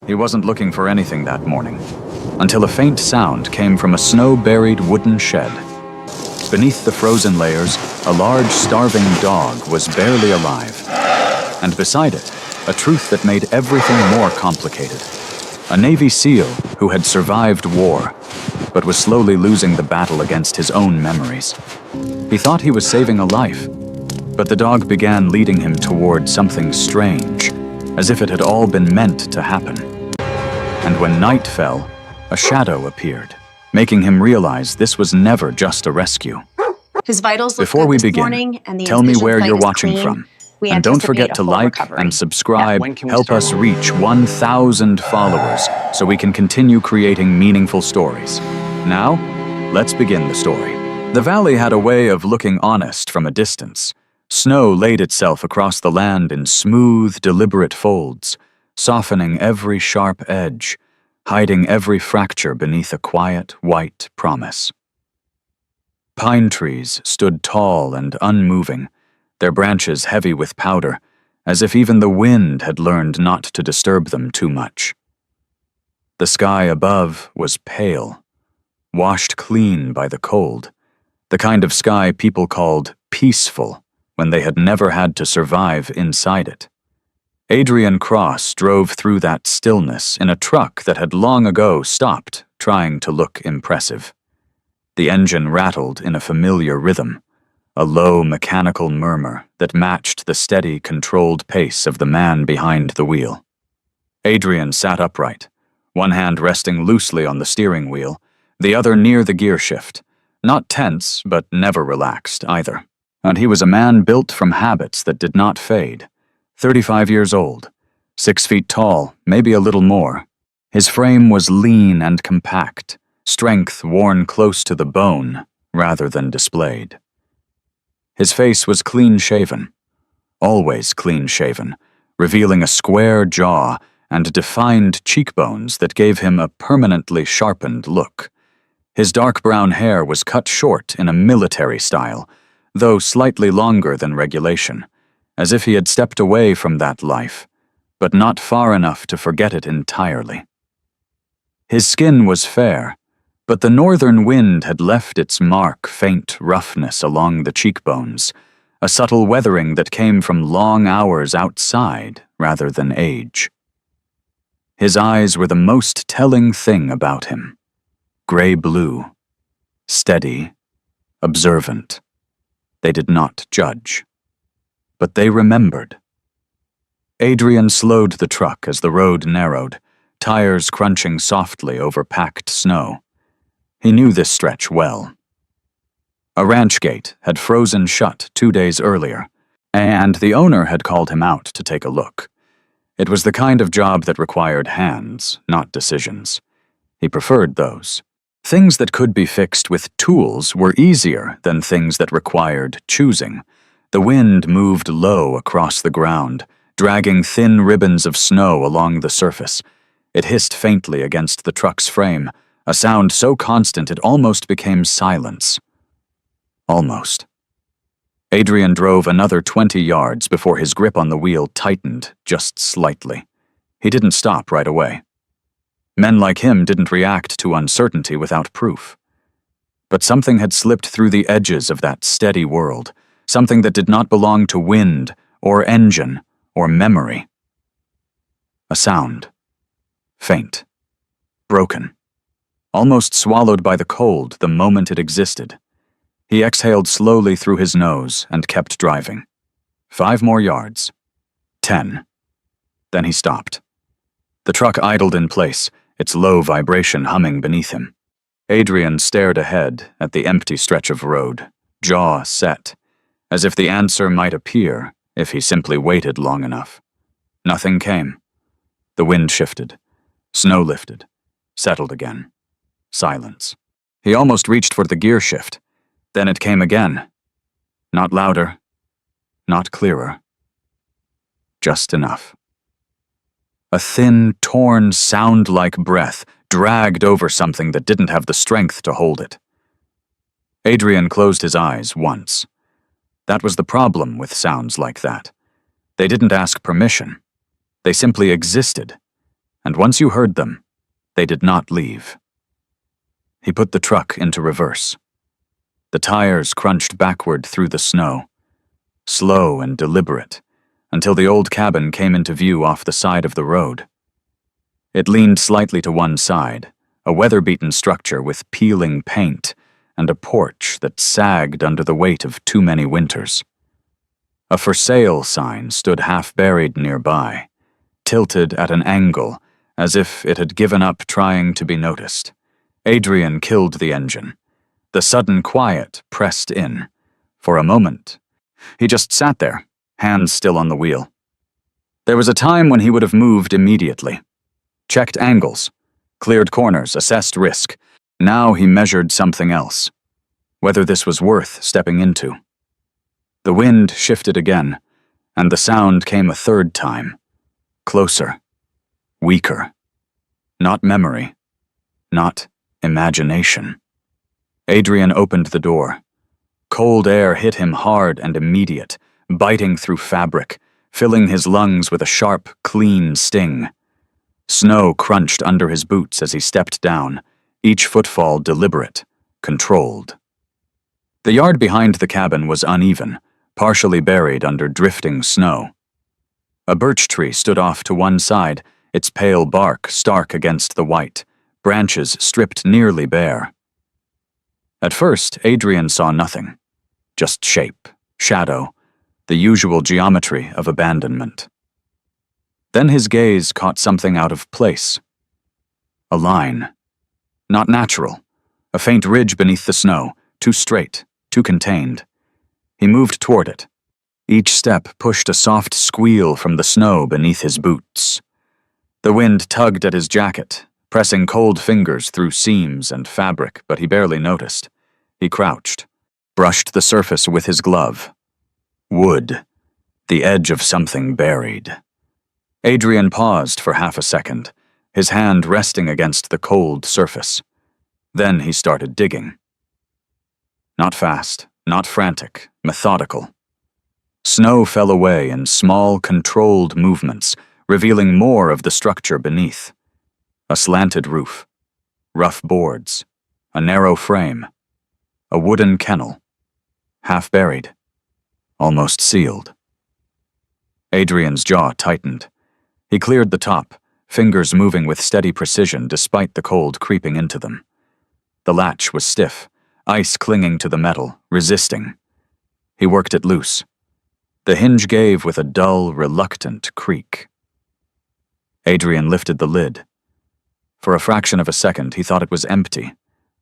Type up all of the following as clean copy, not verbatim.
He wasn't looking for anything that morning, until a faint sound came from a snow-buried wooden shed. Beneath the frozen layers, a large, starving dog was barely alive. And beside it, a truth that made everything more complicated. A Navy SEAL who had survived war, but was slowly losing the battle against his own memories. He thought he was saving a life, but the dog began leading him toward something strange, as if it had all been meant to happen. And when night fell, a shadow appeared, making him realize this was never just a rescue. His vitals look Before good we this begin, morning, and the tell me Envision where flight you're is watching clean. from. We And don't anticipate forget a to full like recovery. and subscribe. When can we Help start? us reach 1,000 followers so we can continue creating meaningful stories. Now, let's begin the story. The valley had a way of looking honest from a distance. Snow laid itself across the land in smooth, deliberate folds, softening every sharp edge, hiding every fracture beneath a quiet, white promise. Pine trees stood tall and unmoving, their branches heavy with powder, as if even the wind had learned not to disturb them too much. The sky above was pale, washed clean by the cold, the kind of sky people called peaceful when they had never had to survive inside it. Adrian Cross drove through that stillness in a truck that had long ago stopped trying to look impressive. The engine rattled in a familiar rhythm, a low mechanical murmur that matched the steady, controlled pace of the man behind the wheel. Adrian sat upright, one hand resting loosely on the steering wheel, the other near the gear shift, not tense but never relaxed either. And he was a man built from habits that did not fade, 35 years old, 6 feet tall, maybe a little more. His frame was lean and compact, strength worn close to the bone rather than displayed. His face was clean-shaven, always clean-shaven, revealing a square jaw and defined cheekbones that gave him a permanently sharpened look. His dark brown hair was cut short in a military style, though slightly longer than regulation, as if he had stepped away from that life, but not far enough to forget it entirely. His skin was fair, but the northern wind had left its mark faint roughness along the cheekbones, a subtle weathering that came from long hours outside rather than age. His eyes were the most telling thing about him. Gray-blue, steady, observant. They did not judge, but they remembered. Adrian slowed the truck as the road narrowed, tires crunching softly over packed snow. He knew this stretch well. A ranch gate had frozen shut 2 days earlier, and the owner had called him out to take a look. It was the kind of job that required hands, not decisions. He preferred those. Things that could be fixed with tools were easier than things that required choosing. The wind moved low across the ground, dragging thin ribbons of snow along the surface. It hissed faintly against the truck's frame, a sound so constant it almost became silence. Almost. Adrian drove another 20 yards before his grip on the wheel tightened just slightly. He didn't stop right away. Men like him didn't react to uncertainty without proof. But something had slipped through the edges of that steady world, something that did not belong to wind or engine or memory. A sound. Faint. Broken. Almost swallowed by the cold the moment it existed. He exhaled slowly through his nose and kept driving. 5 more yards. 10. Then he stopped. The truck idled in place, its low vibration humming beneath him. Adrian stared ahead at the empty stretch of road, jaw set, as if the answer might appear if he simply waited long enough. Nothing came. The wind shifted. Snow lifted. Settled again. Silence. He almost reached for the gear shift. Then it came again. Not louder. Not clearer. Just enough. A thin, torn, sound-like breath dragged over something that didn't have the strength to hold it. Adrian closed his eyes once. That was the problem with sounds like that. They didn't ask permission. They simply existed. and once you heard them, they did not leave. He put the truck into reverse. The tires crunched backward through the snow, slow and deliberate, until the old cabin came into view off the side of the road. It leaned slightly to one side, a weather-beaten structure with peeling paint and a porch that sagged under the weight of too many winters. A for sale sign stood half buried nearby, tilted at an angle as if it had given up trying to be noticed. Adrian killed the engine. The sudden quiet pressed in. For a moment, he just sat there, hands still on the wheel. There was a time when he would have moved immediately. Checked angles, cleared corners, assessed risk. Now he measured something else. Whether this was worth stepping into. The wind shifted again, and the sound came a third time. Closer. Weaker. Not memory. Not imagination. Adrian opened the door. Cold air hit him hard and immediate, biting through fabric, filling his lungs with a sharp, clean sting. Snow crunched under his boots as he stepped down, each footfall deliberate, controlled. The yard behind the cabin was uneven, partially buried under drifting snow. A birch tree stood off to one side, its pale bark stark against the white, branches stripped nearly bare. At first, Adrian saw nothing, just shape, shadow, the usual geometry of abandonment. Then his gaze caught something out of place. A line. Not natural. A faint ridge beneath the snow, too straight, too contained. He moved toward it. Each step pushed a soft squeal from the snow beneath his boots. The wind tugged at his jacket, pressing cold fingers through seams and fabric, but he barely noticed. He crouched, brushed the surface with his glove. Wood. The edge of something buried. Adrian paused for half a second, his hand resting against the cold surface. Then he started digging. Not fast, not frantic, methodical. Snow fell away in small, controlled movements, revealing more of the structure beneath. A slanted roof, rough boards, a narrow frame, a wooden kennel, half buried, almost sealed. Adrian's jaw tightened. He cleared the top, fingers moving with steady precision despite the cold creeping into them. The latch was stiff, ice clinging to the metal, resisting. He worked it loose. The hinge gave with a dull, reluctant creak. Adrian lifted the lid. For a fraction of a second, he thought it was empty,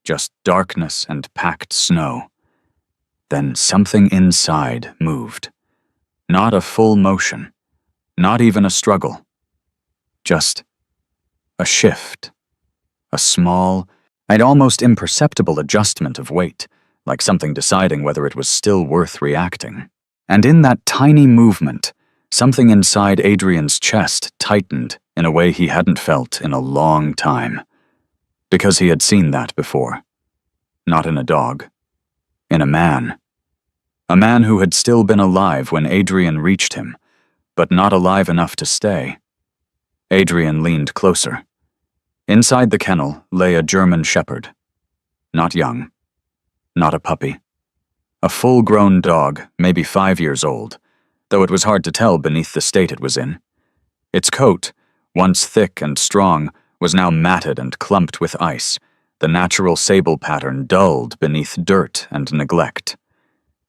just darkness and packed snow. Then something inside moved. Not a full motion, not even a struggle. Just a shift. A small, and almost imperceptible adjustment of weight, like something deciding whether it was still worth reacting. And in that tiny movement, something inside Adrian's chest tightened in a way he hadn't felt in a long time. Because he had seen that before. Not in a dog. In a man. A man who had still been alive when Adrian reached him, but not alive enough to stay. Adrian leaned closer. Inside the kennel lay a German shepherd. Not young. Not a puppy. A full-grown dog, maybe 5 years old, though it was hard to tell beneath the state it was in. Its coat, once thick and strong, was now matted and clumped with ice, the natural sable pattern dulled beneath dirt and neglect.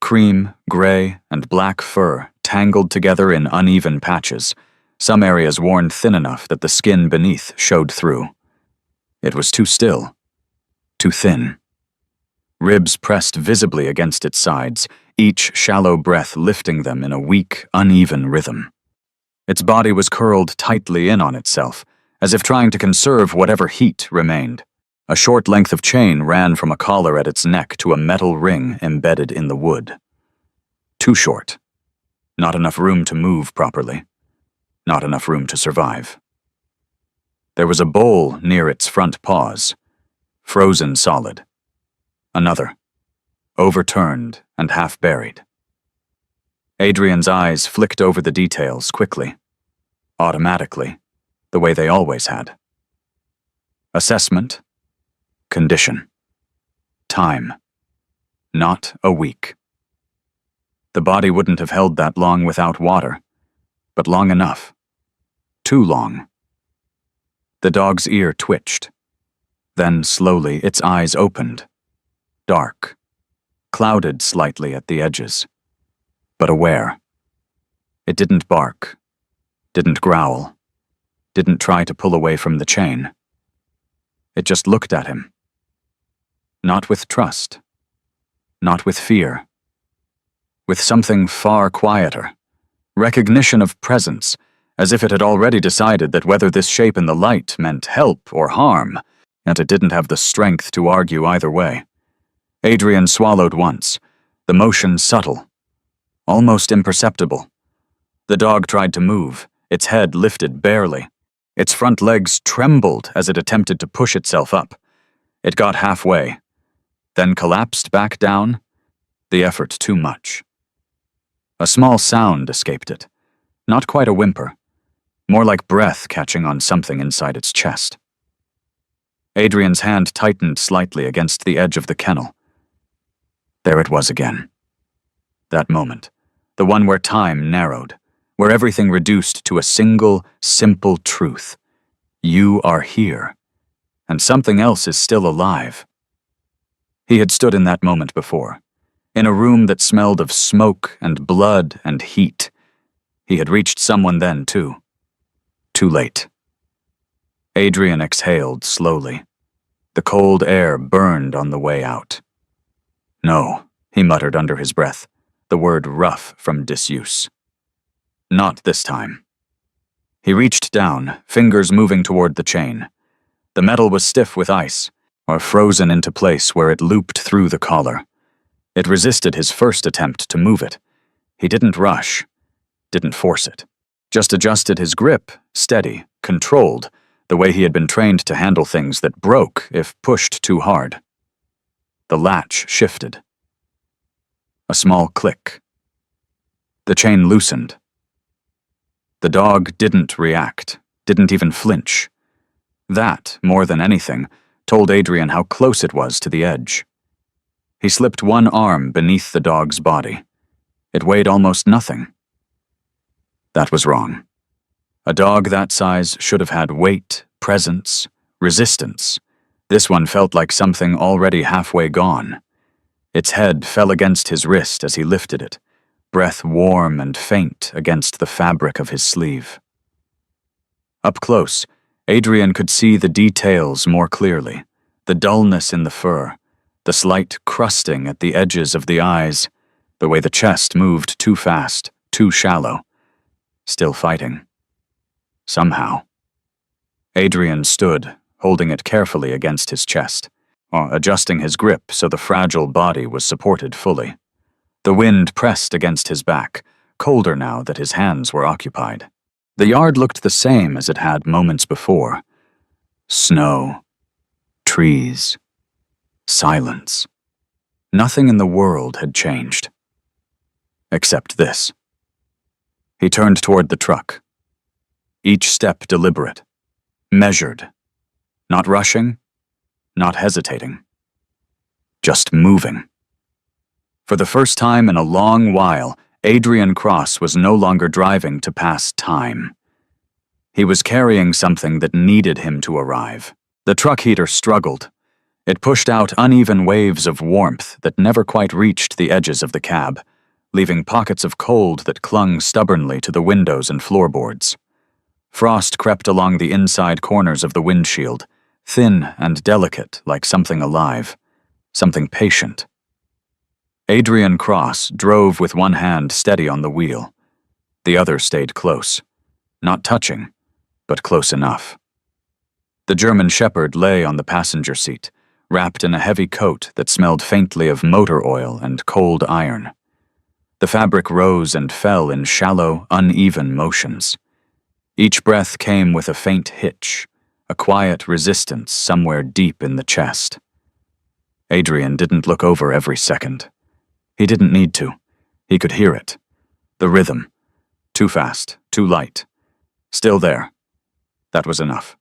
Cream, gray, and black fur tangled together in uneven patches, some areas worn thin enough that the skin beneath showed through. It was too still, too thin. Ribs pressed visibly against its sides, each shallow breath lifting them in a weak, uneven rhythm. Its body was curled tightly in on itself, as if trying to conserve whatever heat remained. A short length of chain ran from a collar at its neck to a metal ring embedded in the wood. Too short. Not enough room to move properly. Not enough room to survive. There was a bowl near its front paws, frozen solid. Another, overturned and half buried. Adrian's eyes flicked over the details quickly, automatically, the way they always had. Assessment, condition, time, not a week. The body wouldn't have held that long without water, but long enough. Too long. The dog's ear twitched. Then, slowly, its eyes opened. Dark, clouded slightly at the edges, but aware. It didn't bark, didn't growl, didn't try to pull away from the chain. It just looked at him. Not with trust, not with fear, with something far quieter, recognition of presence, as if it had already decided that whether this shape in the light meant help or harm, and it didn't have the strength to argue either way. Adrian swallowed once, the motion subtle, almost imperceptible. The dog tried to move, its head lifted barely. Its front legs trembled as it attempted to push itself up. It got halfway, then collapsed back down, the effort too much. A small sound escaped it, not quite a whimper, more like breath catching on something inside its chest. Adrian's hand tightened slightly against the edge of the kennel. There it was again. That moment, the one where time narrowed, where everything reduced to a single, simple truth. You are here, and something else is still alive. He had stood in that moment before, in a room that smelled of smoke and blood and heat. He had reached someone then, too. Too late. Adrian exhaled slowly. The cold air burned on the way out. No, he muttered under his breath, the word rough from disuse. Not this time. He reached down, fingers moving toward the chain. The metal was stiff with ice, or frozen into place where it looped through the collar. It resisted his first attempt to move it. He didn't rush, didn't force it. Just adjusted his grip, steady, controlled, the way he had been trained to handle things that broke if pushed too hard. The latch shifted. A small click. The chain loosened. The dog didn't react, didn't even flinch. That, more than anything, told Adrian how close it was to the edge. He slipped one arm beneath the dog's body. It weighed almost nothing. That was wrong. A dog that size should have had weight, presence, resistance. This one felt like something already halfway gone. Its head fell against his wrist as he lifted it, breath warm and faint against the fabric of his sleeve. Up close, Adrian could see the details more clearly, the dullness in the fur, the slight crusting at the edges of the eyes, the way the chest moved too fast, too shallow. Still fighting. Somehow. Adrian stood, holding it carefully against his chest, adjusting his grip so the fragile body was supported fully. The wind pressed against his back, colder now that his hands were occupied. The yard looked the same as it had moments before. Snow, trees, silence. Nothing in the world had changed. Except this. He turned toward the truck. Each step deliberate, measured, not rushing, not hesitating, just moving. For the first time in a long while, Adrian Cross was no longer driving to pass time. He was carrying something that needed him to arrive. The truck heater struggled. It pushed out uneven waves of warmth that never quite reached the edges of the cab, leaving pockets of cold that clung stubbornly to the windows and floorboards. Frost crept along the inside corners of the windshield, thin and delicate like something alive, something patient. Adrian Cross drove with one hand steady on the wheel. The other stayed close, not touching, but close enough. The German Shepherd lay on the passenger seat, wrapped in a heavy coat that smelled faintly of motor oil and cold iron. The fabric rose and fell in shallow, uneven motions. Each breath came with a faint hitch, a quiet resistance somewhere deep in the chest. Adrian didn't look over every second. He didn't need to. He could hear it. The rhythm. Too fast, too light. Still there. That was enough.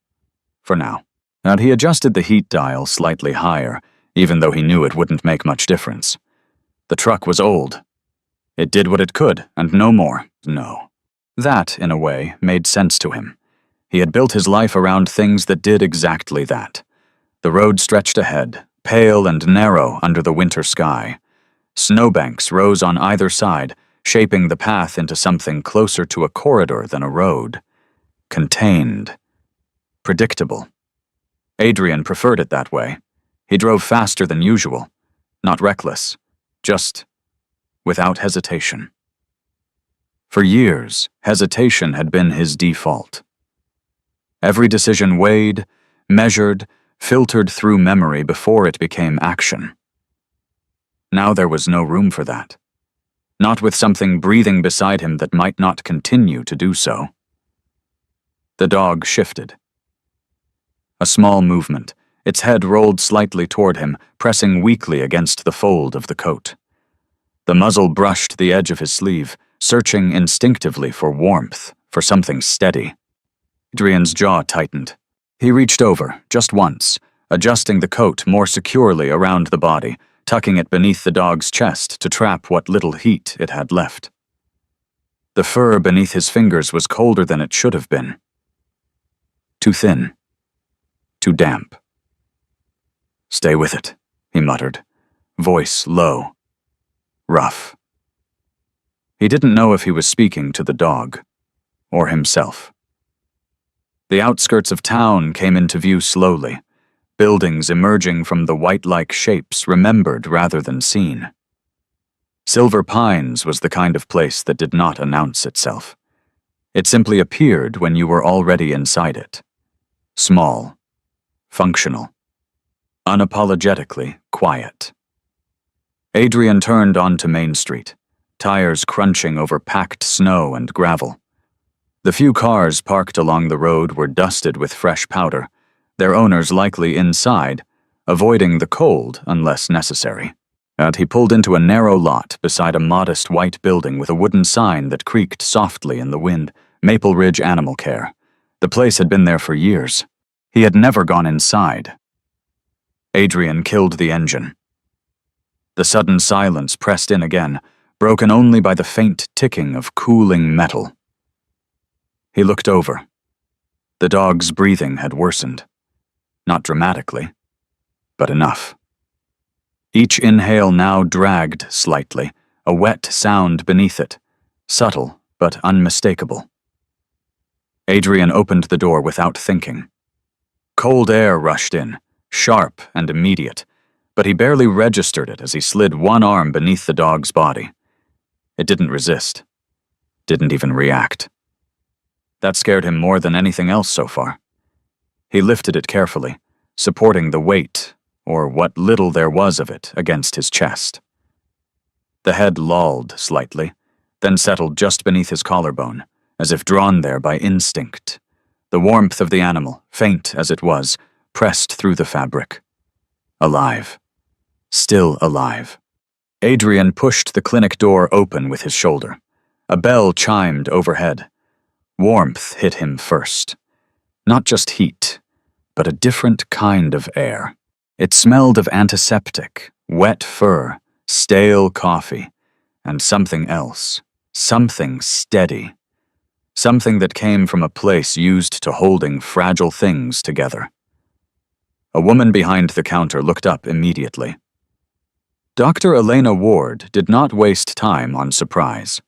For now. And he adjusted the heat dial slightly higher, even though he knew it wouldn't make much difference. The truck was old. It did what it could, and no more. No. That, in a way, made sense to him. He had built his life around things that did exactly that. The road stretched ahead, pale and narrow under the winter sky. Snowbanks rose on either side, shaping the path into something closer to a corridor than a road. Contained. Predictable. Adrian preferred it that way. He drove faster than usual. Not reckless. Just without hesitation. For years, hesitation had been his default. Every decision weighed, measured, filtered through memory before it became action. Now there was no room for that. Not with something breathing beside him that might not continue to do so. The dog shifted. A small movement. Its head rolled slightly toward him, pressing weakly against the fold of the coat. The muzzle brushed the edge of his sleeve, searching instinctively for warmth, for something steady. Adrian's jaw tightened. He reached over, just once, adjusting the coat more securely around the body, tucking it beneath the dog's chest to trap what little heat it had left. The fur beneath his fingers was colder than it should have been. Too thin. Too damp. "Stay with it," he muttered, voice low. Rough. He didn't know if he was speaking to the dog, or himself. The outskirts of town came into view slowly, buildings emerging from the white-like shapes remembered rather than seen. Silver Pines was the kind of place that did not announce itself. It simply appeared when you were already inside it. Small. Functional. Unapologetically quiet. Adrian turned onto Main Street, tires crunching over packed snow and gravel. The few cars parked along the road were dusted with fresh powder, their owners likely inside, avoiding the cold unless necessary. And he pulled into a narrow lot beside a modest white building with a wooden sign that creaked softly in the wind, Maple Ridge Animal Care. The place had been there for years. He had never gone inside. Adrian killed the engine. The sudden silence pressed in again, broken only by the faint ticking of cooling metal. He looked over. The dog's breathing had worsened. Not dramatically, but enough. Each inhale now dragged slightly, a wet sound beneath it, subtle but unmistakable. Adrian opened the door without thinking. Cold air rushed in, sharp and immediate, but he barely registered it as he slid one arm beneath the dog's body. It didn't resist. Didn't even react. That scared him more than anything else so far. He lifted it carefully, supporting the weight, or what little there was of it, against his chest. The head lolled slightly, then settled just beneath his collarbone, as if drawn there by instinct. The warmth of the animal, faint as it was, pressed through the fabric. Alive. Still alive. Adrian pushed the clinic door open with his shoulder. A bell chimed overhead. Warmth hit him first. Not just heat, but a different kind of air. It smelled of antiseptic, wet fur, stale coffee, and something else. Something steady. Something that came from a place used to holding fragile things together. A woman behind the counter looked up immediately. Dr. Elena Ward did not waste time on surprise.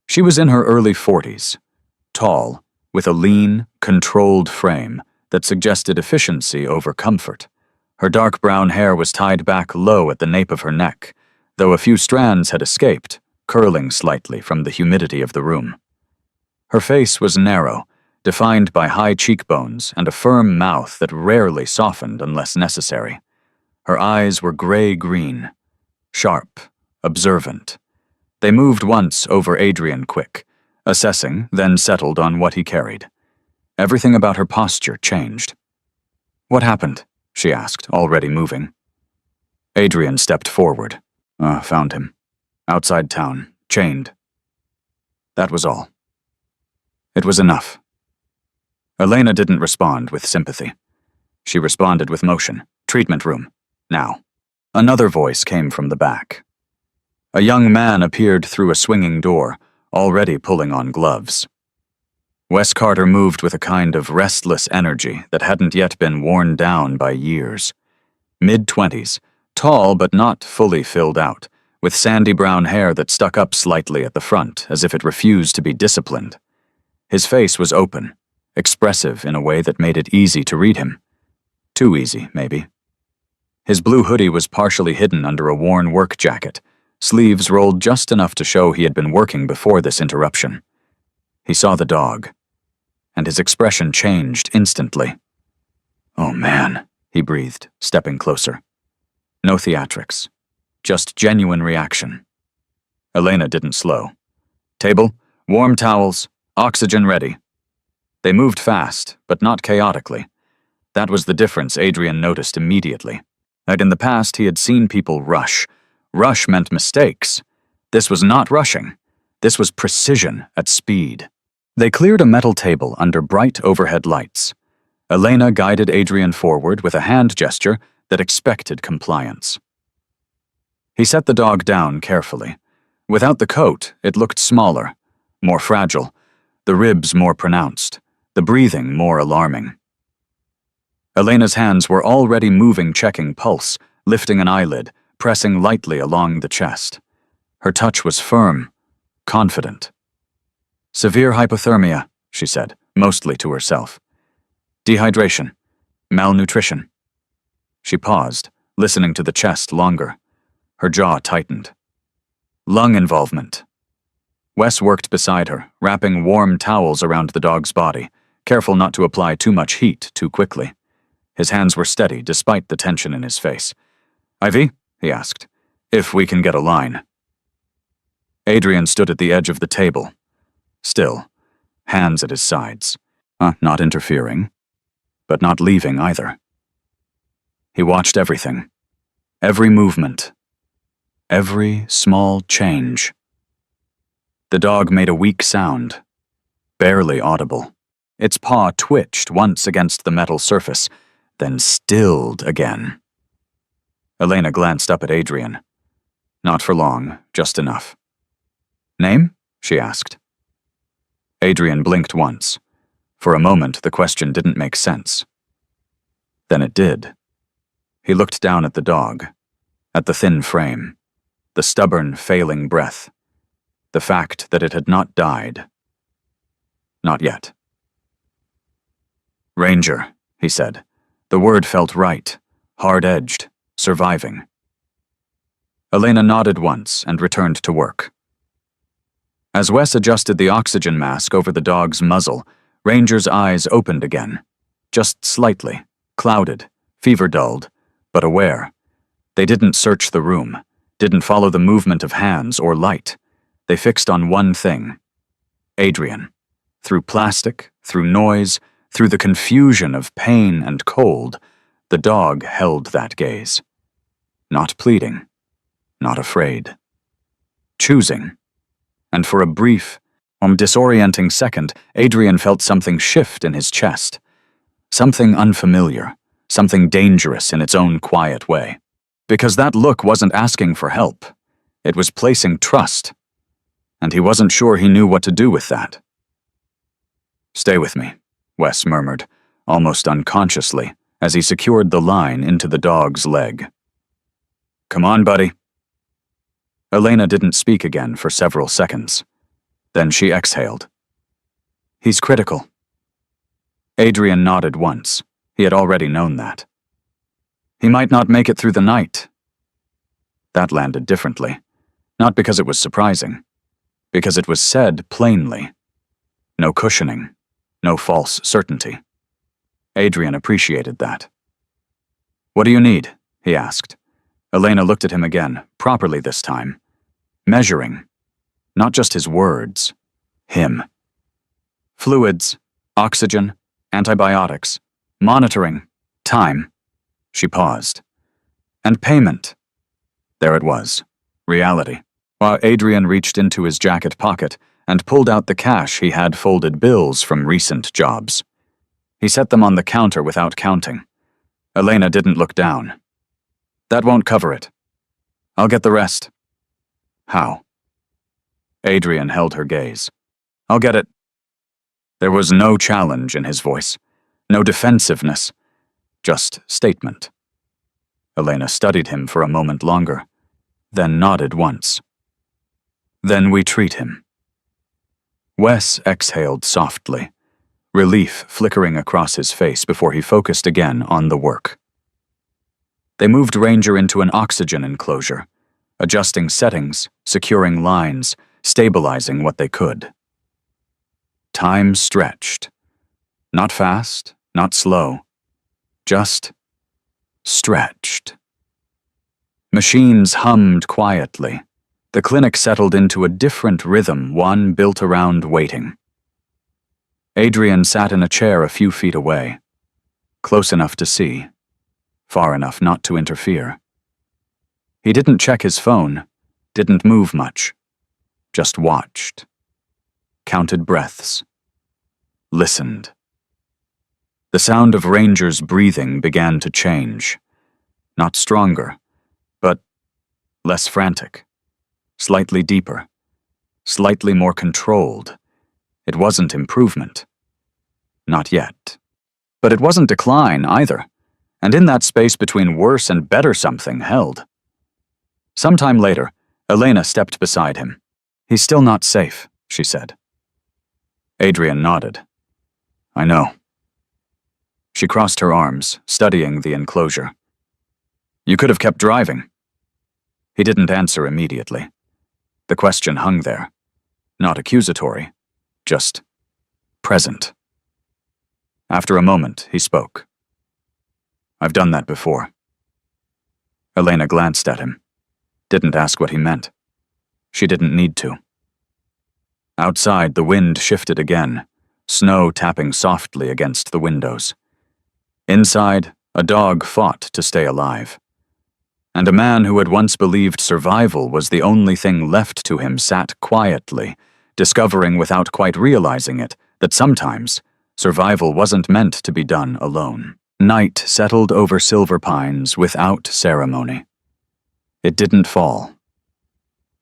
She was in her early 40s, tall, with a lean, controlled frame that suggested efficiency over comfort. Her dark brown hair was tied back low at the nape of her neck, though a few strands had escaped, curling slightly from the humidity of the room. Her face was narrow, defined by high cheekbones and a firm mouth that rarely softened unless necessary. Her eyes were gray-green, sharp, observant. They moved once over Adrian quick, assessing, then settled on what he carried. Everything about her posture changed. "What happened?" she asked, already moving. Adrian stepped forward. Found him. Outside town, chained. That was all. It was enough. Elena didn't respond with sympathy. She responded with motion. Treatment room. Now. Another voice came from the back. A young man appeared through a swinging door, already pulling on gloves. Wes Carter moved with a kind of restless energy that hadn't yet been worn down by years. Mid-20s, tall but not fully filled out, with sandy brown hair that stuck up slightly at the front as if it refused to be disciplined. His face was open, expressive in a way that made it easy to read him. Too easy, maybe. His blue hoodie was partially hidden under a worn work jacket, sleeves rolled just enough to show he had been working before this interruption. He saw the dog, and his expression changed instantly. "Oh man," he breathed, stepping closer. No theatrics, just genuine reaction. Elena didn't slow. Table, warm towels, oxygen ready. They moved fast, but not chaotically. That was the difference Adrian noticed immediately. That in the past he had seen people rush. Rush meant mistakes. This was not rushing. This was precision at speed. They cleared a metal table under bright overhead lights. Elena guided Adrian forward with a hand gesture that expected compliance. He set the dog down carefully. Without the coat, it looked smaller, more fragile, the ribs more pronounced, the breathing more alarming. Elena's hands were already moving, checking pulse, lifting an eyelid, pressing lightly along the chest. Her touch was firm, confident. "Severe hypothermia," she said, mostly to herself. "Dehydration. Malnutrition." She paused, listening to the chest longer. Her jaw tightened. "Lung involvement." Wes worked beside her, wrapping warm towels around the dog's body, careful not to apply too much heat too quickly. His hands were steady despite the tension in his face. "IV?" he asked. "If we can get a line." Adrian stood at the edge of the table. Still, hands at his sides. Not interfering, but not leaving either. He watched everything. Every movement. Every small change. The dog made a weak sound, barely audible. Its paw twitched once against the metal surface, then stilled again. Elena glanced up at Adrian. Not for long, just enough. "Name?" she asked. Adrian blinked once. For a moment, the question didn't make sense. Then it did. He looked down at the dog, at the thin frame, the stubborn, failing breath, the fact that it had not died. Not yet. "Ranger," he said. The word felt right, hard-edged, surviving. Elena nodded once and returned to work. As Wes adjusted the oxygen mask over the dog's muzzle, Ranger's eyes opened again, just slightly, clouded, fever-dulled, but aware. They didn't search the room, didn't follow the movement of hands or light. They fixed on one thing: Adrian. Through plastic, through noise, through the confusion of pain and cold, the dog held that gaze. Not pleading, not afraid. Choosing. And for a brief, disorienting second, Adrian felt something shift in his chest. Something unfamiliar, something dangerous in its own quiet way. Because that look wasn't asking for help. It was placing trust. And he wasn't sure he knew what to do with that. "Stay with me," Wes murmured, almost unconsciously, as he secured the line into the dog's leg. "Come on, buddy." Elena didn't speak again for several seconds. Then she exhaled. "He's critical." Adrian nodded once. He had already known that. "He might not make it through the night." That landed differently. Not because it was surprising. Because it was said plainly. No cushioning. No false certainty. Adrian appreciated that. "What do you need?" he asked. Elena looked at him again, properly this time. Measuring. Not just his words. Him. "Fluids, oxygen, antibiotics, monitoring, time." She paused. "And payment." There it was. Reality. While Adrian reached into his jacket pocket and pulled out the cash he had folded bills from recent jobs. He set them on the counter without counting. Elena didn't look down. That won't cover it. I'll get the rest. How? Adrian held her gaze. I'll get it. There was no challenge in his voice, no defensiveness, just statement. Elena studied him for a moment longer, then nodded once. Then we treat him. Wes exhaled softly, relief flickering across his face before he focused again on the work. They moved Ranger into an oxygen enclosure, adjusting settings, securing lines, stabilizing what they could. Time stretched. Not fast, not slow. Just stretched. Machines hummed quietly. The clinic settled into a different rhythm, one built around waiting. Adrian sat in a chair a few feet away, close enough to see, far enough not to interfere. He didn't check his phone, didn't move much, just watched, counted breaths, listened. The sound of Ranger's breathing began to change, not stronger, but less frantic, slightly deeper, slightly more controlled. It wasn't improvement. Not yet. But it wasn't decline either, and in that space between worse and better something held. Sometime later, Elena stepped beside him. He's still not safe, she said. Adrian nodded. I know. She crossed her arms, studying the enclosure. You could have kept driving. He didn't answer immediately. The question hung there, not accusatory, just present. After a moment, he spoke. I've done that before. Elena glanced at him, didn't ask what he meant. She didn't need to. Outside, the wind shifted again, snow tapping softly against the windows. Inside, a dog fought to stay alive. And a man who had once believed survival was the only thing left to him sat quietly, discovering without quite realizing it that sometimes survival wasn't meant to be done alone. Night settled over Silver Pines without ceremony. It didn't fall.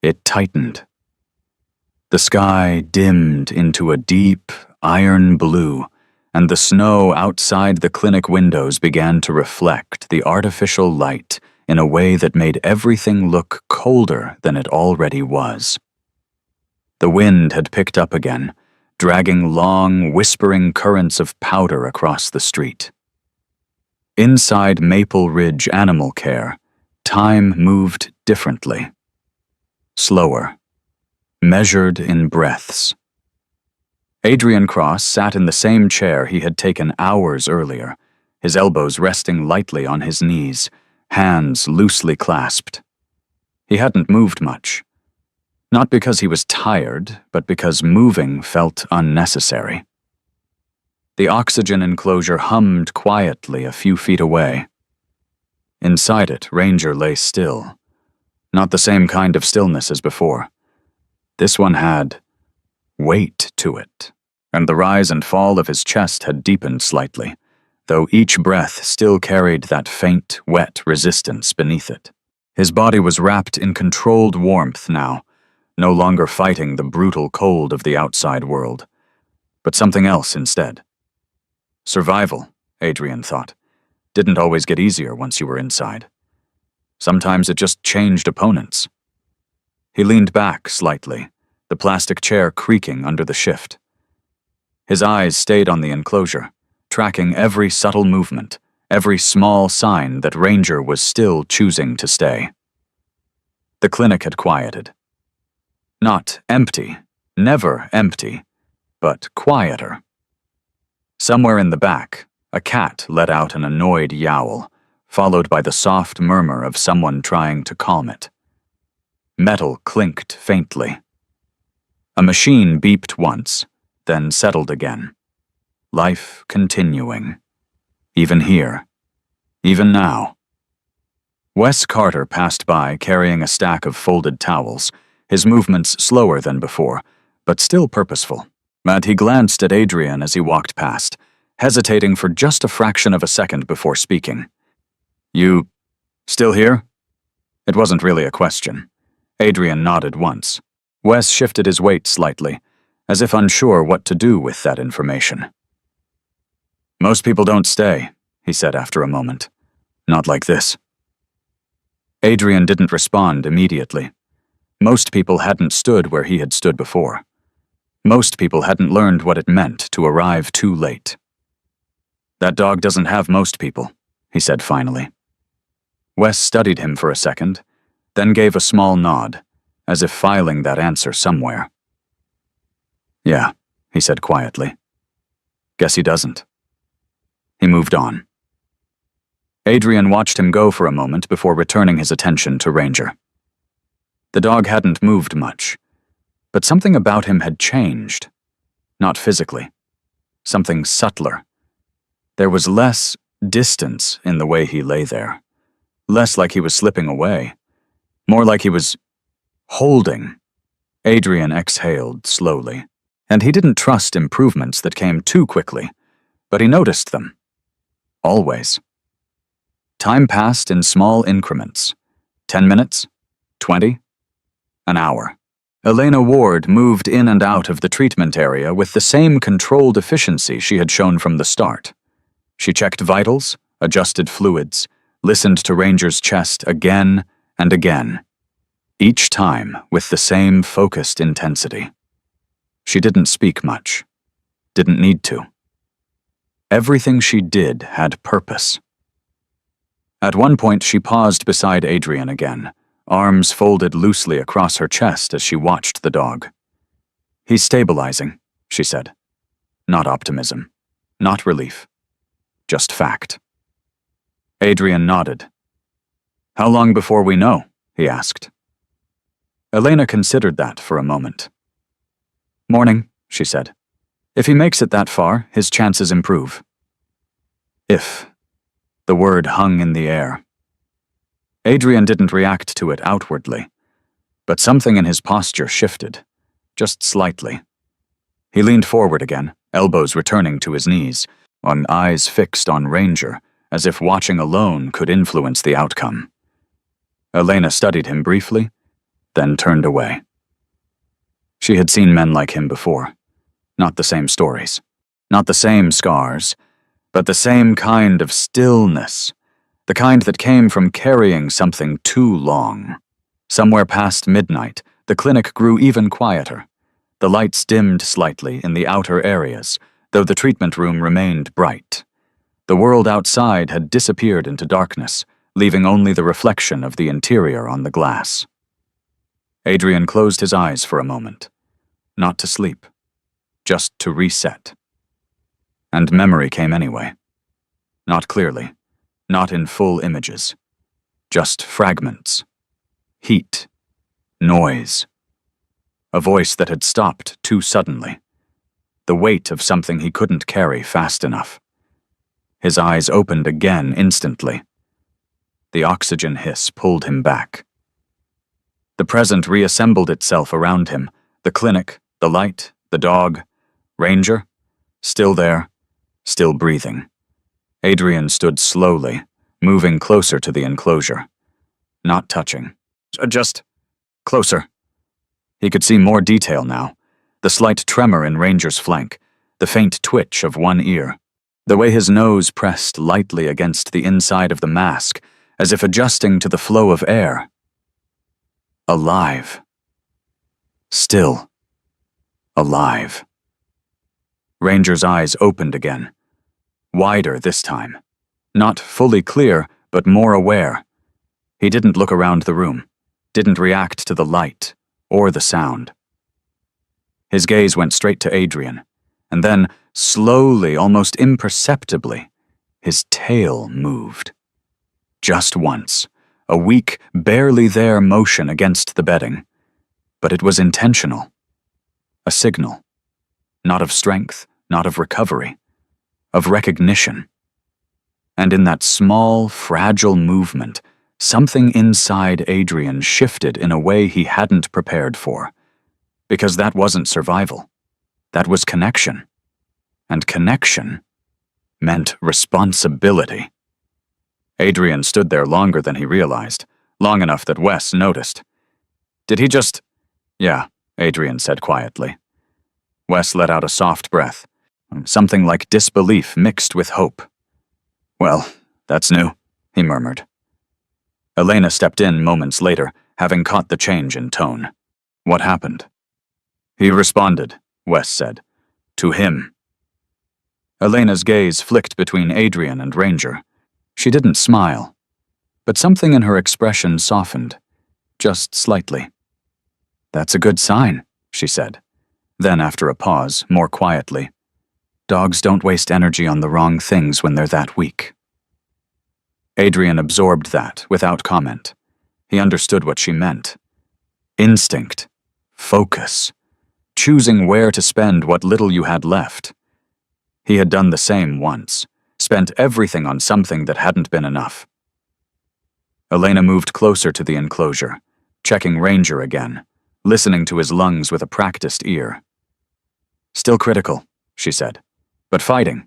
It tightened. The sky dimmed into a deep, iron blue, and the snow outside the clinic windows began to reflect the artificial light in a way that made everything look colder than it already was. The wind had picked up again, dragging long, whispering currents of powder across the street. Inside Maple Ridge Animal Care, time moved differently. Slower, measured in breaths. Adrian Cross sat in the same chair he had taken hours earlier, his elbows resting lightly on his knees, hands loosely clasped. He hadn't moved much. Not because he was tired, but because moving felt unnecessary. The oxygen enclosure hummed quietly a few feet away. Inside it, Ranger lay still. Not the same kind of stillness as before. This one had weight to it, and the rise and fall of his chest had deepened slightly, though each breath still carried that faint, wet resistance beneath it. His body was wrapped in controlled warmth now, no longer fighting the brutal cold of the outside world, but something else instead. Survival, Adrian thought, didn't always get easier once you were inside. Sometimes it just changed opponents. He leaned back slightly, the plastic chair creaking under the shift. His eyes stayed on the enclosure, tracking every subtle movement, every small sign that Ranger was still choosing to stay. The clinic had quieted. Not empty, never empty, but quieter. Somewhere in the back, a cat let out an annoyed yowl, followed by the soft murmur of someone trying to calm it. Metal clinked faintly. A machine beeped once, then settled again. Life continuing. Even here. Even now. Wes Carter passed by carrying a stack of folded towels, his movements slower than before, but still purposeful. But he glanced at Adrian as he walked past, hesitating for just a fraction of a second before speaking. "You still here?" It wasn't really a question. Adrian nodded once. Wes shifted his weight slightly, as if unsure what to do with that information. "Most people don't stay," he said after a moment. "Not like this." Adrian didn't respond immediately. Most people hadn't stood where he had stood before. Most people hadn't learned what it meant to arrive too late. "That dog doesn't have most people," he said finally. Wes studied him for a second, then gave a small nod, as if filing that answer somewhere. "Yeah," he said quietly. "Guess he doesn't." He moved on. Adrian watched him go for a moment before returning his attention to Ranger. The dog hadn't moved much, but something about him had changed. Not physically. Something subtler. There was less distance in the way he lay there. Less like he was slipping away. More like he was holding. Adrian exhaled slowly, and he didn't trust improvements that came too quickly, but he noticed them. Always. Time passed in small increments. 10 minutes? 20? An hour. Elena Ward moved in and out of the treatment area with the same controlled efficiency she had shown from the start. She checked vitals, adjusted fluids, listened to Ranger's chest again and again, each time with the same focused intensity. She didn't speak much. Didn't need to. Everything she did had purpose. At one point, she paused beside Adrian again, arms folded loosely across her chest as she watched the dog. "He's stabilizing," she said. Not optimism. Not relief. Just fact. Adrian nodded. "How long before we know?" he asked. Elena considered that for a moment. "Morning," she said. "If he makes it that far, his chances improve." If. The word hung in the air. Adrian didn't react to it outwardly, but something in his posture shifted, just slightly. He leaned forward again, elbows returning to his knees, on eyes fixed on Ranger, as if watching alone could influence the outcome. Elena studied him briefly, then turned away. She had seen men like him before. Not the same stories, not the same scars, but the same kind of stillness, the kind that came from carrying something too long. Somewhere past midnight, the clinic grew even quieter. The lights dimmed slightly in the outer areas, though the treatment room remained bright. The world outside had disappeared into darkness, leaving only the reflection of the interior on the glass. Adrian closed his eyes for a moment, not to sleep, just to reset. And memory came anyway. Not clearly, not in full images, just fragments. Heat, noise. A voice that had stopped too suddenly. The weight of something he couldn't carry fast enough. His eyes opened again instantly. The oxygen hiss pulled him back. The present reassembled itself around him, the clinic, the light, the dog, Ranger, still there, still breathing. Adrian stood slowly, moving closer to the enclosure. Not touching. Just closer. He could see more detail now. The slight tremor in Ranger's flank, the faint twitch of one ear, the way his nose pressed lightly against the inside of the mask, as if adjusting to the flow of air. Alive. Still. Alive. Ranger's eyes opened again. Wider this time. Not fully clear, but more aware. He didn't look around the room, didn't react to the light or the sound. His gaze went straight to Adrian, and then, slowly, almost imperceptibly, his tail moved. Just once, a weak, barely there motion against the bedding. But it was intentional. A signal. Not of strength, not of recovery. Of recognition. And in that small, fragile movement, something inside Adrian shifted in a way he hadn't prepared for. Because that wasn't survival. That was connection. And connection meant responsibility. Adrian stood there longer than he realized, long enough that Wes noticed. Did he just— Yeah, Adrian said quietly. Wes let out a soft breath, something like disbelief mixed with hope. Well, that's new, he murmured. Elena stepped in moments later, having caught the change in tone. What happened? He responded, Wes said. To him. Elena's gaze flicked between Adrian and Ranger. She didn't smile, but something in her expression softened, just slightly. That's a good sign, she said. Then, after a pause, more quietly, dogs don't waste energy on the wrong things when they're that weak. Adrian absorbed that without comment. He understood what she meant. Instinct. Focus. Choosing where to spend what little you had left. He had done the same once, spent everything on something that hadn't been enough. Elena moved closer to the enclosure, checking Ranger again, listening to his lungs with a practiced ear. Still critical, she said, but fighting.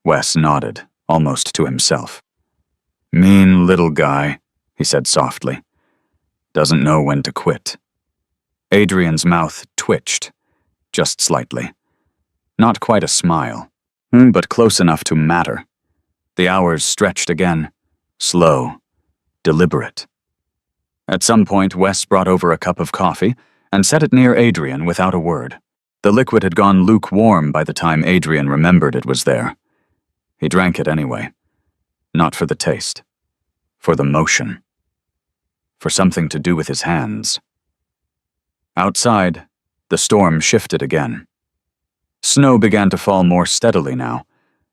Wes nodded, almost to himself. Mean little guy, he said softly. Doesn't know when to quit. Adrian's mouth twitched, just slightly. Not quite a smile, but close enough to matter. The hours stretched again, slow, deliberate. At some point, Wes brought over a cup of coffee and set it near Adrian without a word. The liquid had gone lukewarm by the time Adrian remembered it was there. He drank it anyway. Not for the taste. For the motion. For something to do with his hands. Outside, the storm shifted again. Snow began to fall more steadily now,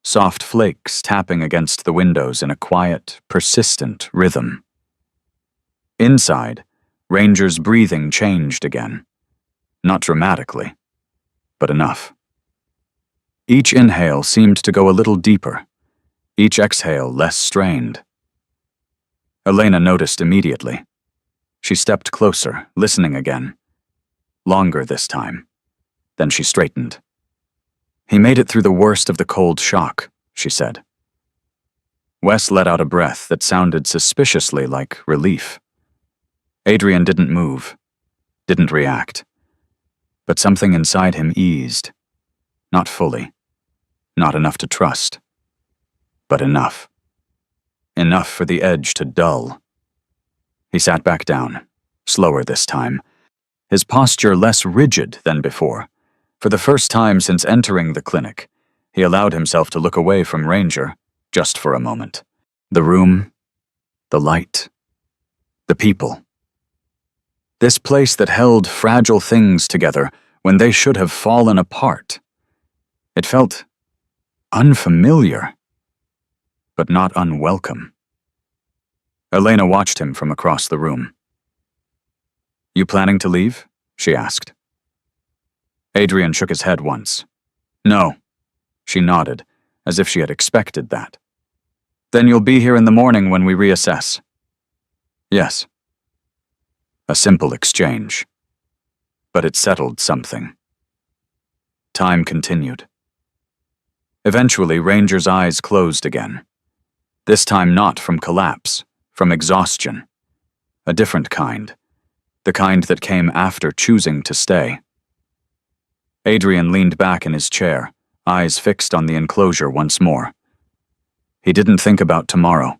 soft flakes tapping against the windows in a quiet, persistent rhythm. Inside, Ranger's breathing changed again. Not dramatically, but enough. Each inhale seemed to go a little deeper, each exhale less strained. Elena noticed immediately. She stepped closer, listening again. Longer this time. Then she straightened. He made it through the worst of the cold shock, she said. Wes let out a breath that sounded suspiciously like relief. Adrian didn't move, didn't react. But something inside him eased. Not fully. Not enough to trust. But enough. Enough for the edge to dull. He sat back down, slower this time, his posture less rigid than before. For the first time since entering the clinic, he allowed himself to look away from Ranger, just for a moment. The room, the light, the people. This place that held fragile things together when they should have fallen apart. It felt unfamiliar, but not unwelcome. Elena watched him from across the room. You planning to leave? She asked. Adrian shook his head once. No. She nodded, as if she had expected that. Then you'll be here in the morning when we reassess. Yes. A simple exchange. But it settled something. Time continued. Eventually, Ranger's eyes closed again. This time not from collapse, from exhaustion. A different kind. The kind that came after choosing to stay. Adrian leaned back in his chair, eyes fixed on the enclosure once more. He didn't think about tomorrow.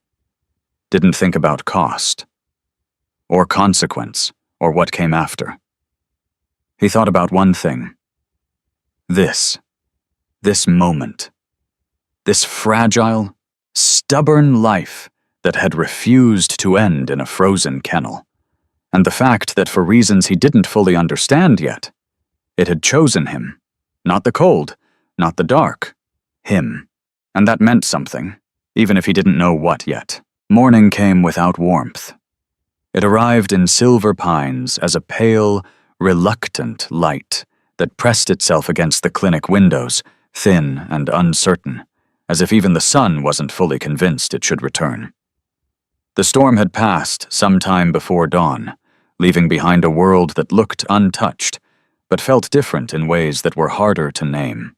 Didn't think about cost. Or consequence, or what came after. He thought about one thing. This moment. This fragile, stubborn life that had refused to end in a frozen kennel. And the fact that for reasons he didn't fully understand yet, it had chosen him. Not the cold, not the dark. Him. And that meant something, even if he didn't know what yet. Morning came without warmth. It arrived in silver pines as a pale, reluctant light that pressed itself against the clinic windows, thin and uncertain, as if even the sun wasn't fully convinced it should return. The storm had passed some time before dawn, leaving behind a world that looked untouched, but felt different in ways that were harder to name.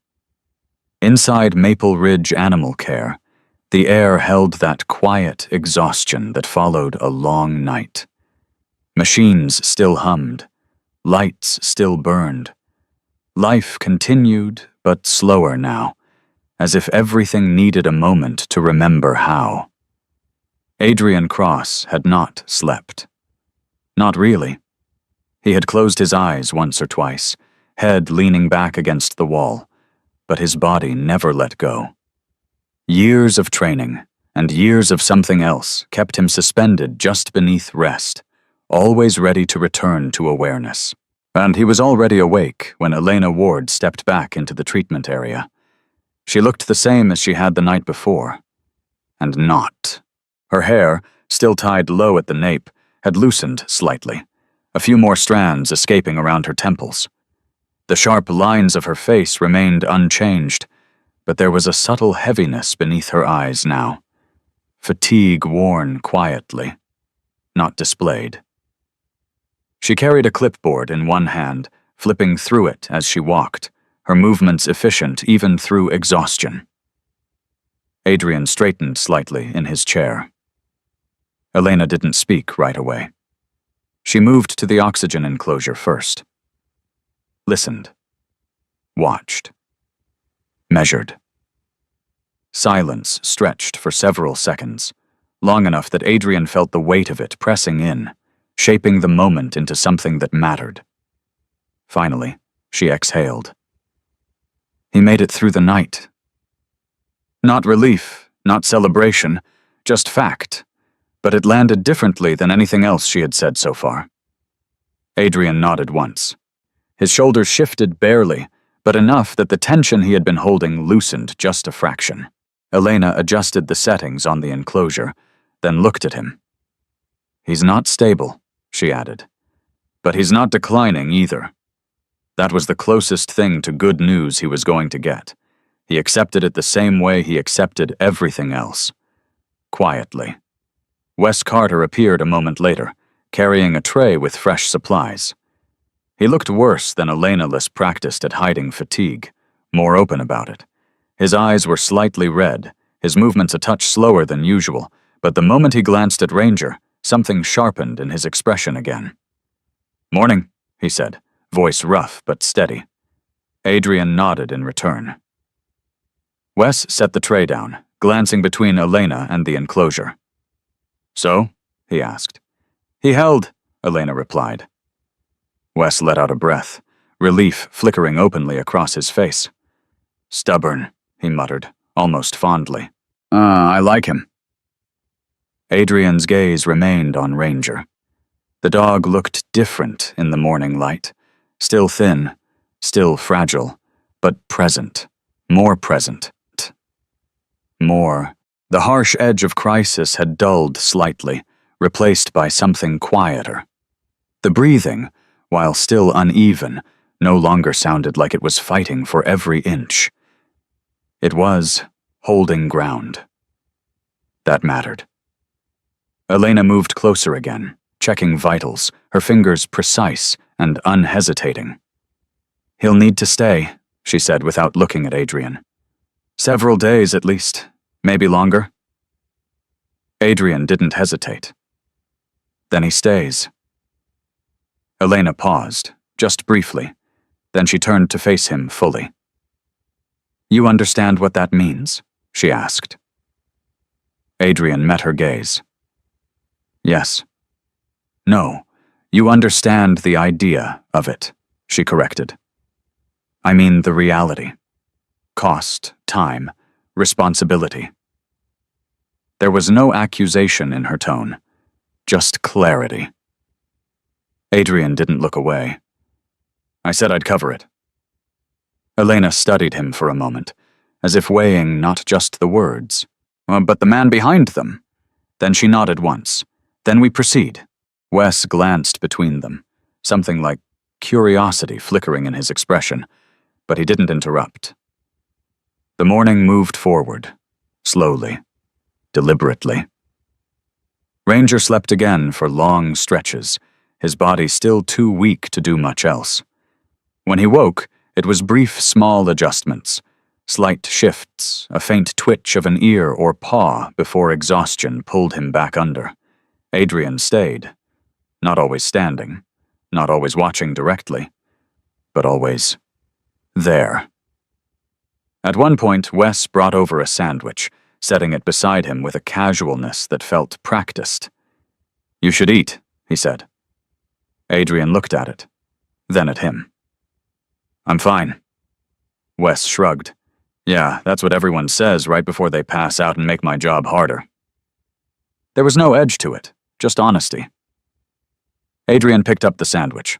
Inside Maple Ridge Animal Care, the air held that quiet exhaustion that followed a long night. Machines still hummed, lights still burned. Life continued, but slower now, as if everything needed a moment to remember how. Adrian Cross had not slept. Not really. He had closed his eyes once or twice, head leaning back against the wall, but his body never let go. Years of training and years of something else kept him suspended just beneath rest, always ready to return to awareness. And he was already awake when Elena Ward stepped back into the treatment area. She looked the same as she had the night before. And not. Her hair, still tied low at the nape, had loosened slightly, a few more strands escaping around her temples. The sharp lines of her face remained unchanged, but there was a subtle heaviness beneath her eyes now. Fatigue worn quietly, not displayed. She carried a clipboard in one hand, flipping through it as she walked, her movements efficient even through exhaustion. Adrian straightened slightly in his chair. Elena didn't speak right away. She moved to the oxygen enclosure first. Listened. Watched. Measured. Silence stretched for several seconds, long enough that Adrian felt the weight of it pressing in, shaping the moment into something that mattered. Finally, she exhaled. He made it through the night. Not relief, not celebration, just fact, but it landed differently than anything else she had said so far. Adrian nodded once. His shoulders shifted barely, but enough that the tension he had been holding loosened just a fraction. Elena adjusted the settings on the enclosure, then looked at him. He's not stable, she added, but he's not declining either. That was the closest thing to good news he was going to get. He accepted it the same way he accepted everything else. Quietly. Wes Carter appeared a moment later, carrying a tray with fresh supplies. He looked worse than Elena less practiced at hiding fatigue, more open about it. His eyes were slightly red, his movements a touch slower than usual, but the moment he glanced at Ranger, something sharpened in his expression again. "Morning," he said, voice rough but steady. Adrian nodded in return. Wes set the tray down, glancing between Elena and the enclosure. "So?" he asked. "He held," Elena replied. Wes let out a breath, relief flickering openly across his face. "Stubborn," he muttered, almost fondly. I like him." Adrian's gaze remained on Ranger. The dog looked different in the morning light, still thin, still fragile, but present, more present. More. The harsh edge of crisis had dulled slightly, replaced by something quieter. The breathing, while still uneven, no longer sounded like it was fighting for every inch. It was holding ground. That mattered. Elena moved closer again, checking vitals, her fingers precise and unhesitating. "He'll need to stay," she said without looking at Adrian. "Several days at least, maybe longer." Adrian didn't hesitate. "Then he stays." Elena paused, just briefly, then she turned to face him fully. "You understand what that means?" she asked. Adrian met her gaze. "Yes." "No, you understand the idea of it," she corrected. "I mean the reality. Cost, time, responsibility." There was no accusation in her tone, just clarity. Adrian didn't look away. "I said I'd cover it." Elena studied him for a moment, as if weighing not just the words, but the man behind them. Then she nodded once. "Then we proceed." Wes glanced between them, something like curiosity flickering in his expression, but he didn't interrupt. The morning moved forward, slowly, deliberately. Ranger slept again for long stretches, his body still too weak to do much else. When he woke, it was brief, small adjustments, Slight shifts, a faint twitch of an ear or paw before exhaustion pulled him back under. Adrian stayed, not always standing, not always watching directly, but always there. At one point, Wes brought over a sandwich, setting it beside him with a casualness that felt practiced. "You should eat," he said. Adrian looked at it, then at him. "I'm fine." Wes shrugged. "Yeah, that's what everyone says right before they pass out and make my job harder." There was no edge to it, just honesty. Adrian picked up the sandwich.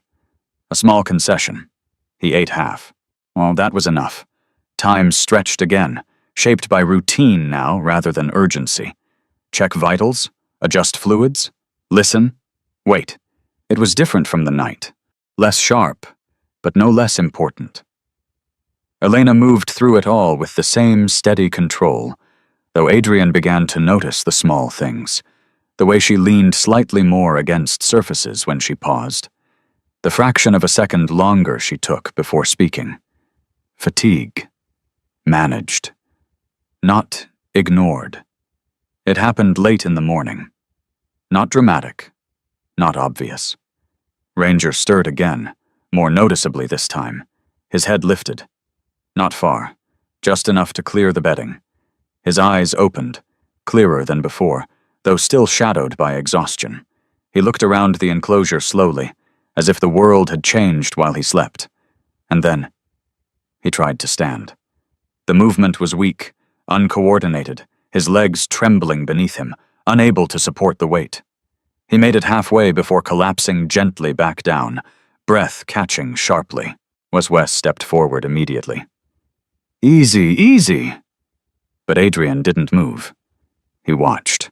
A small concession. He ate half. Well, that was enough. Time stretched again, shaped by routine now rather than urgency. Check vitals, adjust fluids, listen, wait. It was different from the night. Less sharp, but no less important. Elena moved through it all with the same steady control, though Adrian began to notice the small things, the way she leaned slightly more against surfaces when she paused, the fraction of a second longer she took before speaking. Fatigue. Managed. Not ignored. It happened late in the morning. Not dramatic. Not obvious. Ranger stirred again, more noticeably this time. His head lifted. Not far, just enough to clear the bedding. His eyes opened, clearer than before, though still shadowed by exhaustion. He looked around the enclosure slowly, as if the world had changed while he slept. And then, he tried to stand. The movement was weak, uncoordinated, his legs trembling beneath him, unable to support the weight. He made it halfway before collapsing gently back down, breath catching sharply. Wes stepped forward immediately. "Easy, easy." But Adrian didn't move. He watched.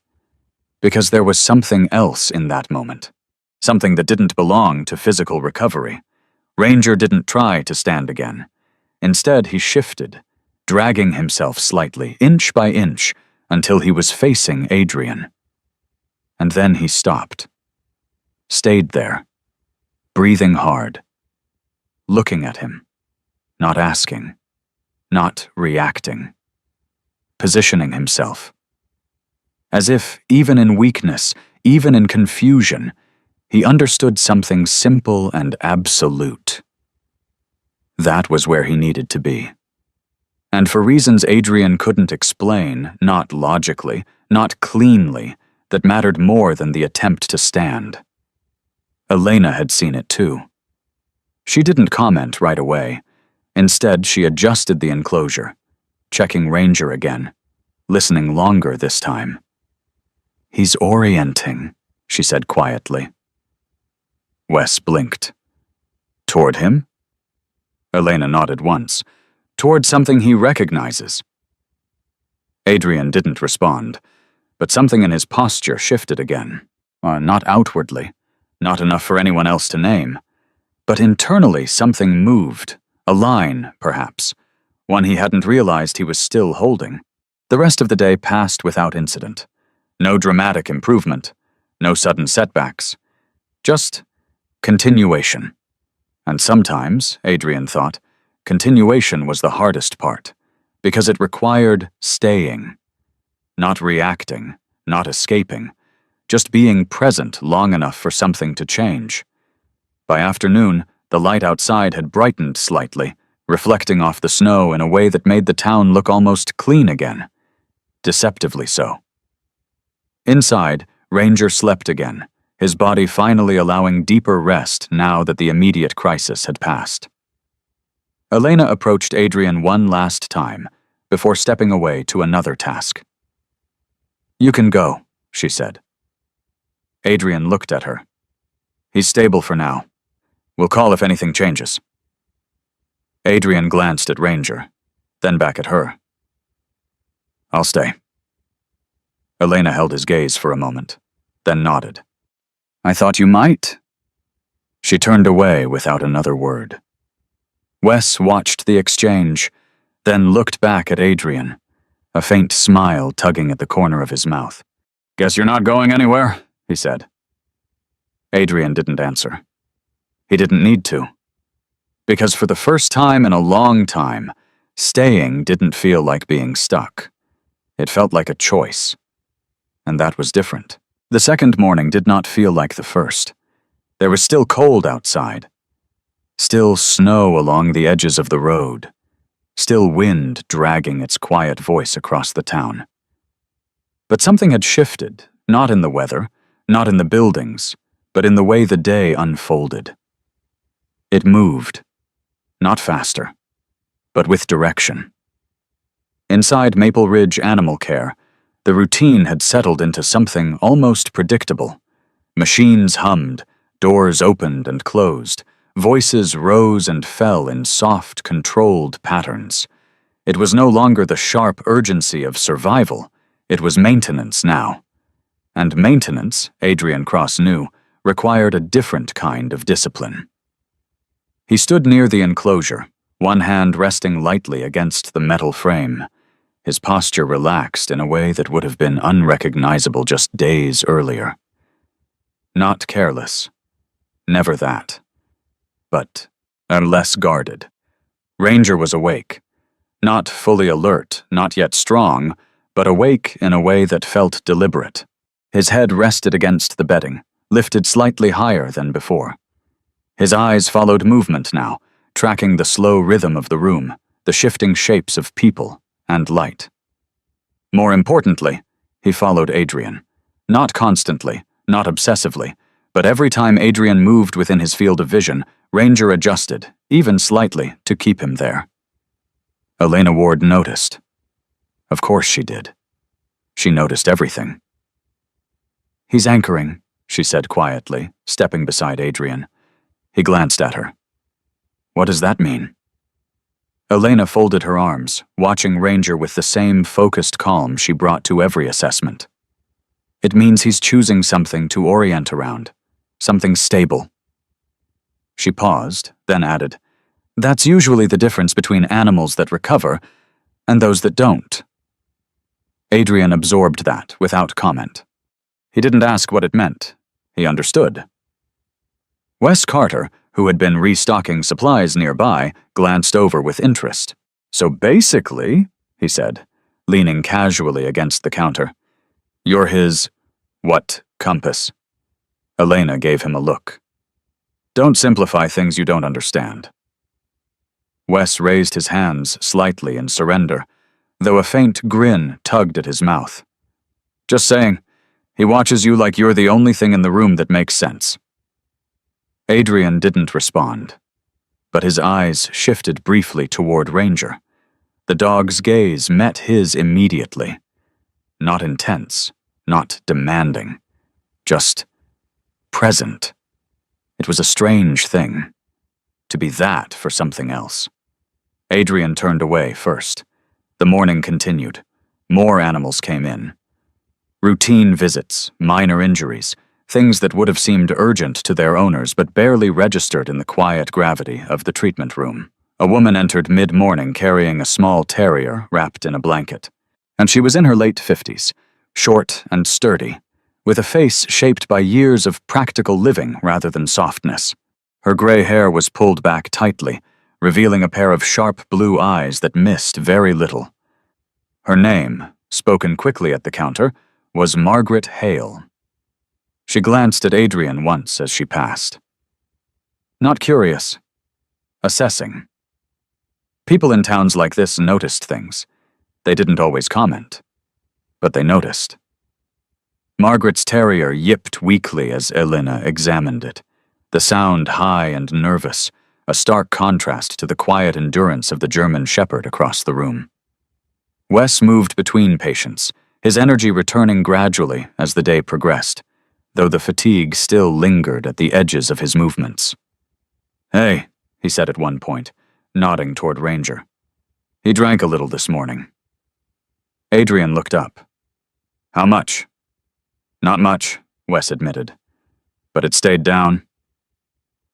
Because there was something else in that moment. Something that didn't belong to physical recovery. Ranger didn't try to stand again. Instead, he shifted, dragging himself slightly, inch by inch, until he was facing Adrian. And then he stopped. Stayed there, breathing hard, looking at him, not asking, not reacting, positioning himself. As if, even in weakness, even in confusion, he understood something simple and absolute. That was where he needed to be. And for reasons Adrian couldn't explain, not logically, not cleanly, that mattered more than the attempt to stand. Elena had seen it too. She didn't comment right away. Instead, she adjusted the enclosure, checking Ranger again, listening longer this time. "He's orienting," she said quietly. Wes blinked. "Toward him?" Elena nodded once. "Toward something he recognizes." Adrian didn't respond, but something in his posture shifted again. Not outwardly, not enough for anyone else to name. But internally something moved, a line, perhaps, one he hadn't realized he was still holding. The rest of the day passed without incident. No dramatic improvement, no sudden setbacks. Just continuation. And sometimes, Adrian thought, continuation was the hardest part, because it required staying. Not reacting, not escaping, just being present long enough for something to change. By afternoon, the light outside had brightened slightly, reflecting off the snow in a way that made the town look almost clean again. Deceptively so. Inside, Ranger slept again, his body finally allowing deeper rest now that the immediate crisis had passed. Elena approached Adrian one last time, before stepping away to another task. "You can go," she said. Adrian looked at her. "He's stable for now. We'll call if anything changes." Adrian glanced at Ranger, then back at her. "I'll stay." Elena held his gaze for a moment, then nodded. "I thought you might." She turned away without another word. Wes watched the exchange, then looked back at Adrian, a faint smile tugging at the corner of his mouth. "Guess you're not going anywhere," he said. Adrian didn't answer. He didn't need to. Because for the first time in a long time, Staying didn't feel like being stuck. It felt like a choice. And that was different. The second morning did not feel like the first. There was still cold outside. Still snow along the edges of the road. Still wind dragging its quiet voice across the town. But something had shifted, not in the weather, not in the buildings, but in the way the day unfolded. It moved, not faster, but with direction. Inside Maple Ridge Animal Care, the routine had settled into something almost predictable. Machines hummed, doors opened and closed, voices rose and fell in soft, controlled patterns. It was no longer the sharp urgency of survival, it was maintenance now. And maintenance, Adrian Cross knew, required a different kind of discipline. He stood near the enclosure, one hand resting lightly against the metal frame. His posture relaxed in a way that would have been unrecognizable just days earlier. Not careless. Never that. But less guarded. Ranger was awake. Not fully alert, not yet strong, but awake in a way that felt deliberate. His head rested against the bedding, lifted slightly higher than before. His eyes followed movement now, tracking the slow rhythm of the room, the shifting shapes of people and light. More importantly, he followed Adrian. Not constantly, not obsessively, but every time Adrian moved within his field of vision, Ranger adjusted, even slightly, to keep him there. Elena Ward noticed. Of course she did. She noticed everything. "He's anchoring," she said quietly, stepping beside Adrian. He glanced at her. "What does that mean?" Elena folded her arms, watching Ranger with the same focused calm she brought to every assessment. "It means he's choosing something to orient around, something stable." She paused, then added, "That's usually the difference between animals that recover and those that don't." Adrian absorbed that without comment. He didn't ask what it meant. He understood. Wes Carter, who had been restocking supplies nearby, glanced over with interest. "So basically," he said, leaning casually against the counter, "you're his, what, compass?" Elena gave him a look. "Don't simplify things you don't understand." Wes raised his hands slightly in surrender, though a faint grin tugged at his mouth. "Just saying, he watches you like you're the only thing in the room that makes sense." Adrian didn't respond, but his eyes shifted briefly toward Ranger. The dog's gaze met his immediately. Not intense, not demanding, just present. It was a strange thing, to be that for something else. Adrian turned away first. The morning continued. More animals came in. Routine visits, minor injuries, things that would have seemed urgent to their owners but barely registered in the quiet gravity of the treatment room. A woman entered mid-morning carrying a small terrier wrapped in a blanket, and she was in her late 50s, short and sturdy, with a face shaped by years of practical living rather than softness. Her gray hair was pulled back tightly, revealing a pair of sharp blue eyes that missed very little. Her name, spoken quickly at the counter, was Margaret Hale. She glanced at Adrian once as she passed. Not curious. Assessing. People in towns like this noticed things. They didn't always comment, but they noticed. Margaret's terrier yipped weakly as Elena examined it, the sound high and nervous, a stark contrast to the quiet endurance of the German Shepherd across the room. Wes moved between patients, his energy returning gradually as the day progressed, though the fatigue still lingered at the edges of his movements. "Hey," he said at one point, nodding toward Ranger. "He drank a little this morning." Adrian looked up. "How much?" "Not much," Wes admitted. "But it stayed down."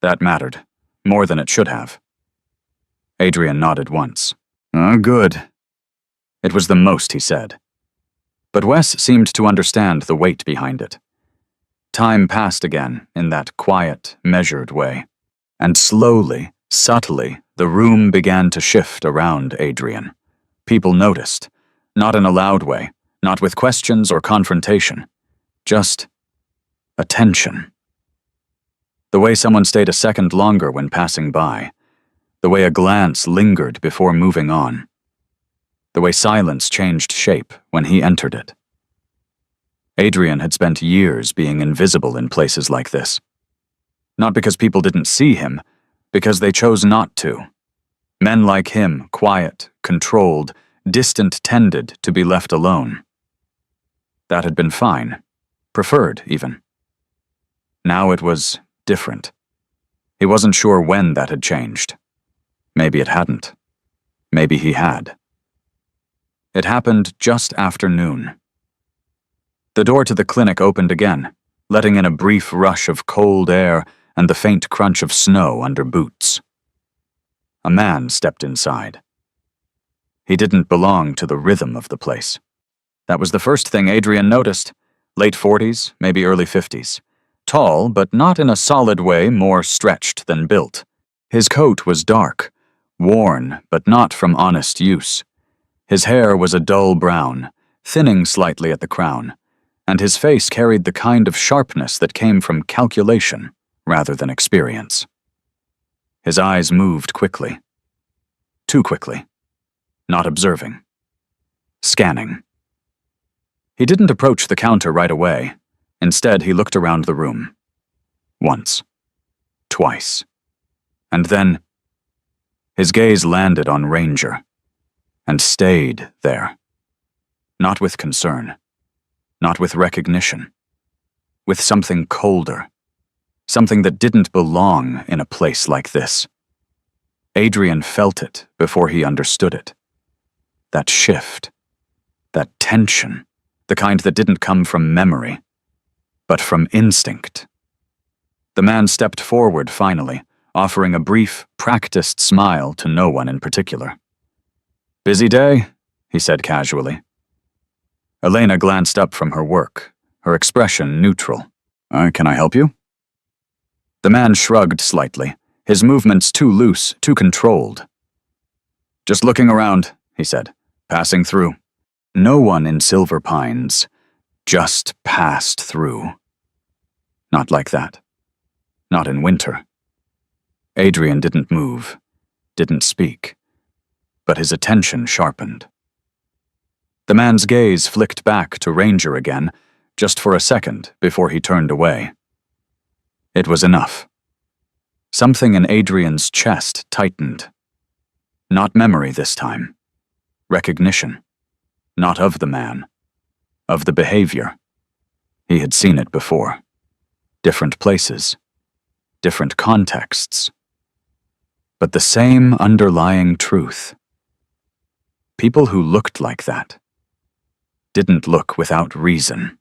That mattered, more than it should have. Adrian nodded once. "Oh, good." It was the most he said. But Wes seemed to understand the weight behind it. Time passed again in that quiet, measured way. And slowly, subtly, The room began to shift around Adrian. People noticed, not in a loud way, not with questions or confrontation, just attention. The way someone stayed a second longer when passing by, the way a glance lingered before moving on, the way silence changed shape when he entered it. Adrian had spent years being invisible in places like this. Not because people didn't see him, because they chose not to. Men like him, quiet, controlled, distant, tended to be left alone. That had been fine, preferred even. Now it was different. He wasn't sure when that had changed. Maybe it hadn't. Maybe he had. It happened just after noon. The door to the clinic opened again, letting in a brief rush of cold air and the faint crunch of snow under boots. A man stepped inside. He didn't belong to the rhythm of the place. That was the first thing Adrian noticed. Late 40s, maybe early 50s. Tall, but not in a solid way, more stretched than built. His coat was dark, worn, but not from honest use. His hair was a dull brown, thinning slightly at the crown, and his face carried the kind of sharpness that came from calculation rather than experience. His eyes moved quickly. Too quickly. Not observing. Scanning. He didn't approach the counter right away. Instead, he looked around the room. Once. Twice. And then, his gaze landed on Ranger, and stayed there. Not with concern. Not with recognition. With something colder. Something that didn't belong in a place like this. Adrian felt it before he understood it. That shift. That tension. The kind that didn't come from memory, but from instinct. The man stepped forward finally, offering a brief, practiced smile to no one in particular. "Busy day?" he said casually. Elena glanced up from her work, her expression neutral. Can I help you?" The man shrugged slightly, his movements too loose, too controlled. "Just looking around," he said, passing through. No one in Silver Pines just passed through. Not like that. Not in winter. Adrian didn't move, didn't speak, but his attention sharpened. The man's gaze flicked back to Ranger again, just for a second before he turned away. It was enough. Something in Adrian's chest tightened. Not memory this time. Recognition. Not of the man. Of the behavior. He had seen it before. Different places. Different contexts. But the same underlying truth. People who looked like that didn't look without reason.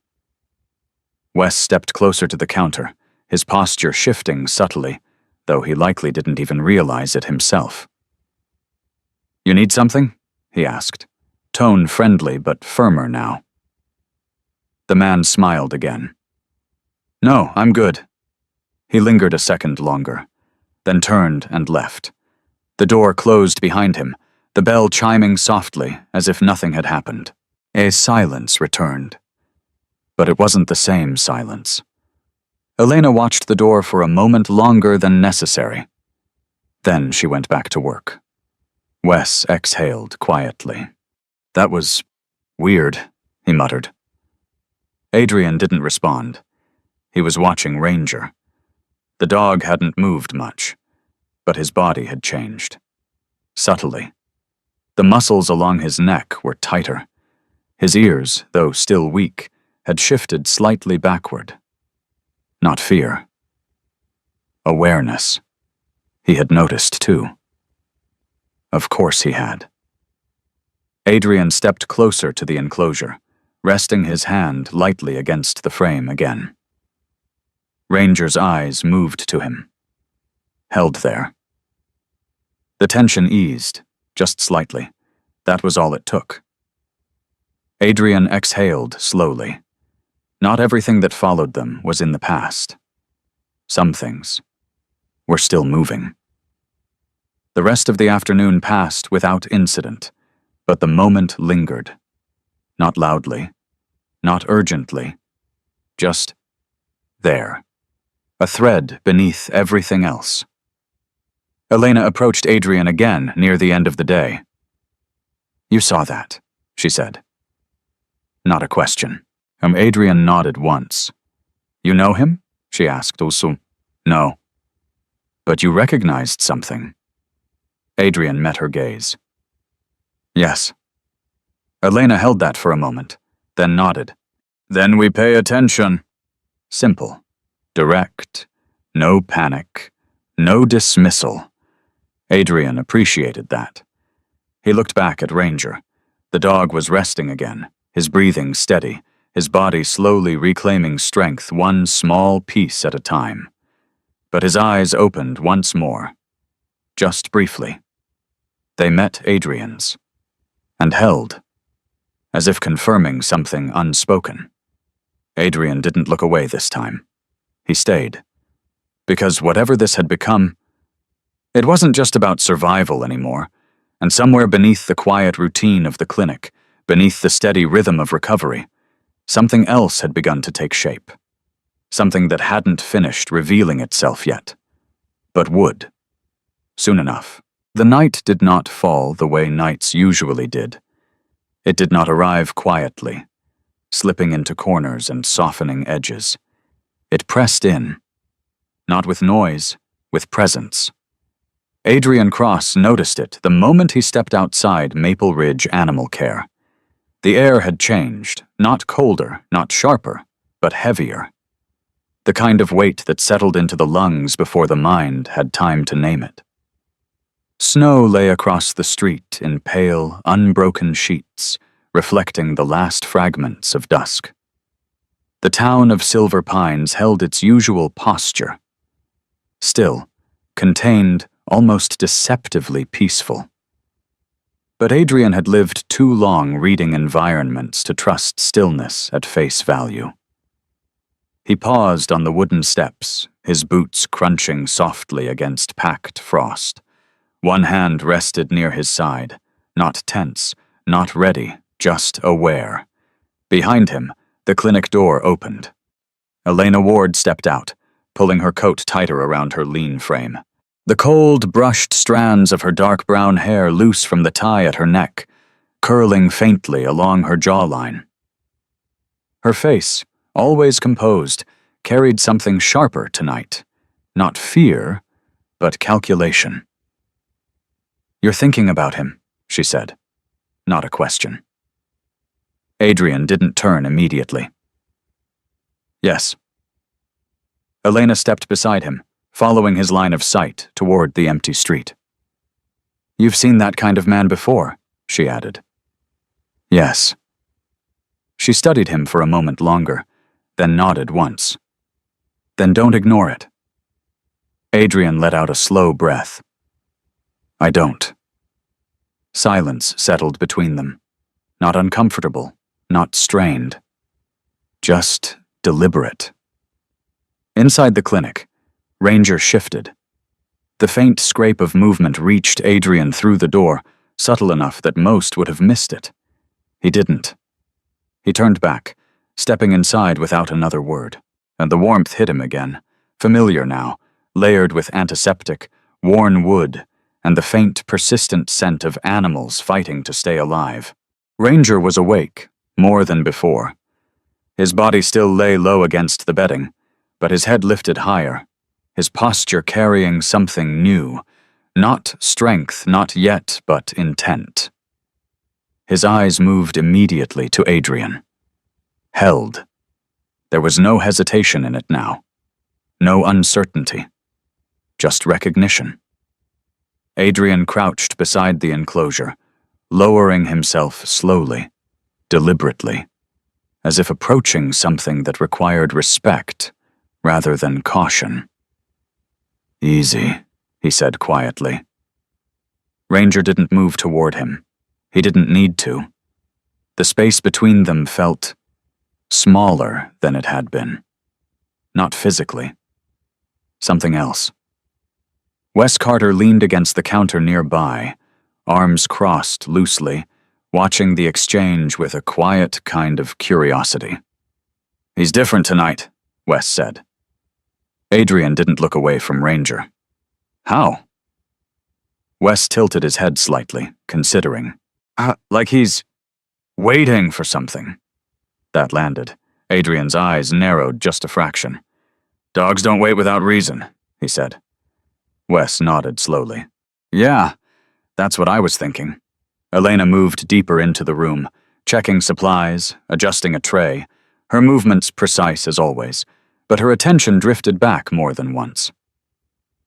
Wes stepped closer to the counter, his posture shifting subtly, though he likely didn't even realize it himself. "You need something?" he asked, tone friendly but firmer now. The man smiled again. "No, I'm good." He lingered a second longer, then turned and left. The door closed behind him, the bell chiming softly as if nothing had happened. A silence returned. But it wasn't the same silence. Elena watched the door for a moment longer than necessary. Then she went back to work. Wes exhaled quietly. "That was weird," he muttered. Adrian didn't respond. He was watching Ranger. The dog hadn't moved much, but his body had changed. Subtly. The muscles along his neck were tighter. His ears, though still weak, had shifted slightly backward. Not fear. Awareness. He had noticed, too. Of course he had. Adrian stepped closer to the enclosure, resting his hand lightly against the frame again. Ranger's eyes moved to him. Held there. The tension eased, just slightly. That was all it took. Adrian exhaled slowly. Not everything that followed them was in the past. Some things were still moving. The rest of the afternoon passed without incident, but the moment lingered. Not loudly, not urgently, just there, a thread beneath everything else. Elena approached Adrian again near the end of the day. "You saw that," she said. Not a question. Adrian nodded once. "You know him?" she asked also. "No." "But you recognized something." Adrian met her gaze. "Yes." Elena held that for a moment, then nodded. "Then we pay attention." Simple, direct, no panic, no dismissal. Adrian appreciated that. He looked back at Ranger. The dog was resting again, his breathing steady, his body slowly reclaiming strength one small piece at a time. But his eyes opened once more, just briefly. They met Adrian's, and held, as if confirming something unspoken. Adrian didn't look away this time. He stayed. Because whatever this had become, it wasn't just about survival anymore, and somewhere beneath the quiet routine of the clinic, beneath the steady rhythm of recovery, something else had begun to take shape. Something that hadn't finished revealing itself yet, but would, soon enough. The night did not fall the way nights usually did. It did not arrive quietly, slipping into corners and softening edges. It pressed in, not with noise, with presence. Adrian Cross noticed it the moment he stepped outside Maple Ridge Animal Care. The air had changed, not colder, not sharper, but heavier. The kind of weight that settled into the lungs before the mind had time to name it. Snow lay across the street in pale, unbroken sheets, reflecting the last fragments of dusk. The town of Silver Pines held its usual posture. Still, contained, almost deceptively peaceful. But Adrian had lived too long reading environments to trust stillness at face value. He paused on the wooden steps, his boots crunching softly against packed frost. One hand rested near his side, not tense, not ready, just aware. Behind him, the clinic door opened. Elena Ward stepped out, pulling her coat tighter around her lean frame. The cold, brushed strands of her dark brown hair loose from the tie at her neck, curling faintly along her jawline. Her face, always composed, carried something sharper tonight. Not fear, but calculation. "You're thinking about him," she said. Not a question. Adrian didn't turn immediately. "Yes." Elena stepped beside him, following his line of sight toward the empty street. "You've seen that kind of man before," she added. "Yes." She studied him for a moment longer, then nodded once. "Then don't ignore it." Adrian let out a slow breath. "I don't." Silence settled between them. Not uncomfortable, not strained. Just deliberate. Inside the clinic, Ranger shifted. The faint scrape of movement reached Adrian through the door, subtle enough that most would have missed it. He didn't. He turned back, stepping inside without another word, and the warmth hit him again, familiar now, layered with antiseptic, worn wood, and the faint, persistent scent of animals fighting to stay alive. Ranger was awake, more than before. His body still lay low against the bedding, but his head lifted higher, his posture carrying something new, not strength, not yet, but intent. His eyes moved immediately to Adrian. Held. There was no hesitation in it now. No uncertainty. Just recognition. Adrian crouched beside the enclosure, lowering himself slowly, deliberately, as if approaching something that required respect rather than caution. "Easy," he said quietly. Ranger didn't move toward him. He didn't need to. The space between them felt smaller than it had been. Not physically. Something else. Wes Carter leaned against the counter nearby, arms crossed loosely, watching the exchange with a quiet kind of curiosity. "He's different tonight," Wes said. Adrian didn't look away from Ranger. "How?" Wes tilted his head slightly, considering. Like he's waiting for something." That landed. Adrian's eyes narrowed just a fraction. "Dogs don't wait without reason," he said. Wes nodded slowly. "Yeah, that's what I was thinking." Elena moved deeper into the room, checking supplies, adjusting a tray, her movements precise as always, but her attention drifted back more than once.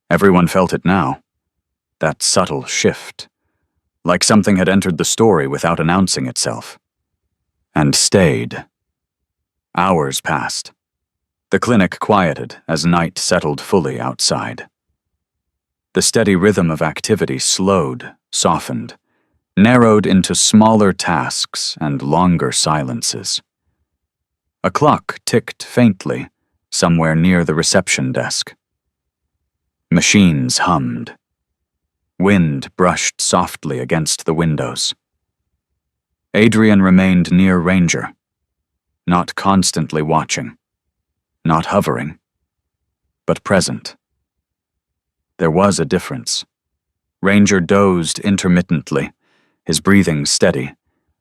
Everyone felt it now. That subtle shift. Like something had entered the story without announcing itself. And stayed. Hours passed. The clinic quieted as night settled fully outside. The steady rhythm of activity slowed, softened, narrowed into smaller tasks and longer silences. A clock ticked faintly, somewhere near the reception desk. Machines hummed. Wind brushed softly against the windows. Adrian remained near Ranger, not constantly watching, not hovering, but present. There was a difference. Ranger dozed intermittently, his breathing steady,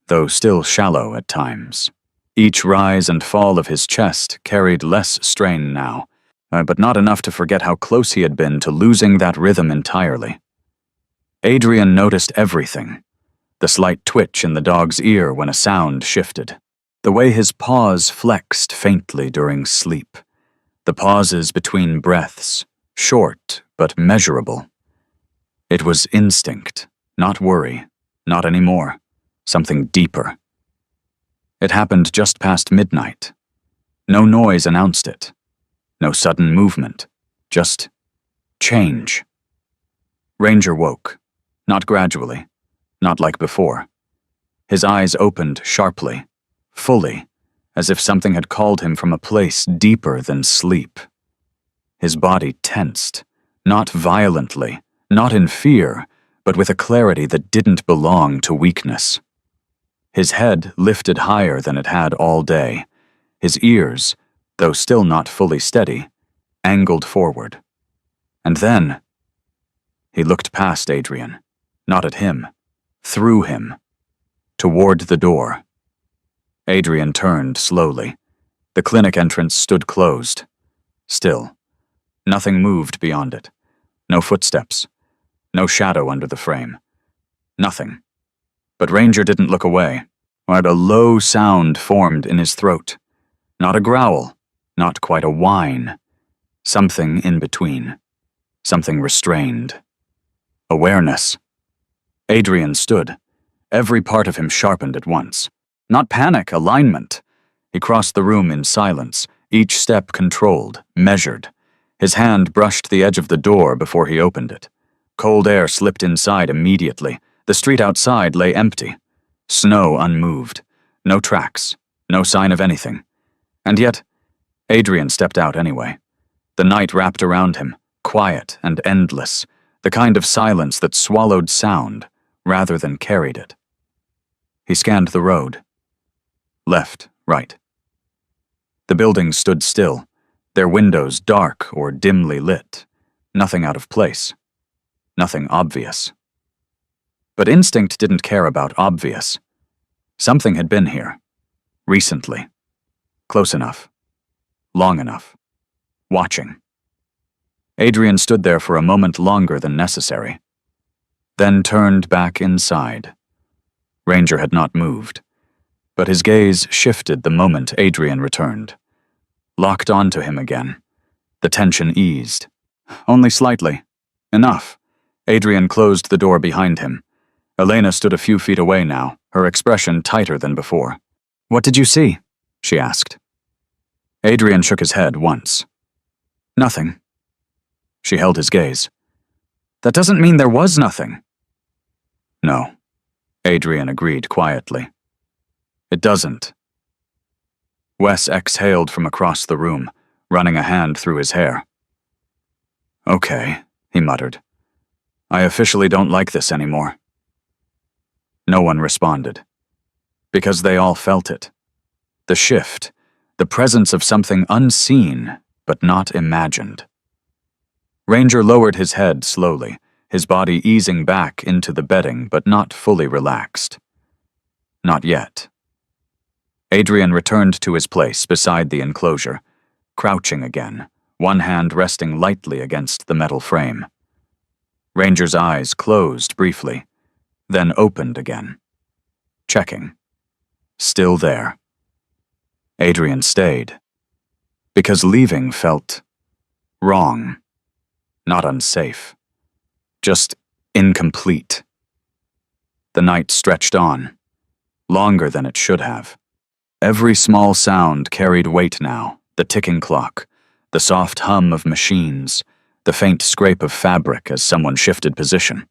though still shallow at times. Each rise and fall of his chest carried less strain now, but not enough to forget how close he had been to losing that rhythm entirely. Adrian noticed everything. The slight twitch in the dog's ear when a sound shifted. The way his paws flexed faintly during sleep. The pauses between breaths, short but measurable. It was instinct, not worry, not anymore. Something deeper. It happened just past midnight. No noise announced it. No sudden movement. Just change. Ranger woke. Not gradually. Not like before. His eyes opened sharply, fully, as if something had called him from a place deeper than sleep. His body tensed, not violently, not in fear, but with a clarity that didn't belong to weakness. His head lifted higher than it had all day. His ears, though still not fully steady, angled forward. And then, he looked past Adrian, not at him, through him, toward the door. Adrian turned slowly. The clinic entrance stood closed. Still. Nothing moved beyond it. No footsteps. No shadow under the frame. Nothing. But Ranger didn't look away. But a low sound formed in his throat. Not a growl. Not quite a whine. Something in between. Something restrained. Awareness. Adrian stood. Every part of him sharpened at once. Not panic, alignment. He crossed the room in silence, each step controlled, measured. His hand brushed the edge of the door before he opened it. Cold air slipped inside immediately. The street outside lay empty. Snow unmoved. No tracks. No sign of anything. And yet, Adrian stepped out anyway. The night wrapped around him, quiet and endless, the kind of silence that swallowed sound rather than carried it. He scanned the road. Left, right. The buildings stood still, their windows dark or dimly lit. Nothing out of place. Nothing obvious. But instinct didn't care about obvious. Something had been here. Recently. Close enough. Long enough. Watching. Adrian stood there for a moment longer than necessary. Then turned back inside. Ranger had not moved, but his gaze shifted the moment Adrian returned. Locked onto him again. The tension eased. Only slightly. Enough. Adrian closed the door behind him. Elena stood a few feet away now, her expression tighter than before. "What did you see?" she asked. Adrian shook his head once. "Nothing." She held his gaze. "That doesn't mean there was nothing." "No," Adrian agreed quietly. "It doesn't." Wes exhaled from across the room, running a hand through his hair. "Okay," he muttered. I officially don't like this anymore. No one responded, because they all felt it. The shift, the presence of something unseen but not imagined. Ranger lowered his head slowly, his body easing back into the bedding but not fully relaxed. Not yet. Adrian returned to his place beside the enclosure, crouching again, one hand resting lightly against the metal frame. Ranger's eyes closed briefly, then opened again. Checking. Still there. Adrian stayed, because leaving felt wrong, not unsafe, just incomplete. The night stretched on, longer than it should have. Every small sound carried weight now, the ticking clock, the soft hum of machines, the faint scrape of fabric as someone shifted position.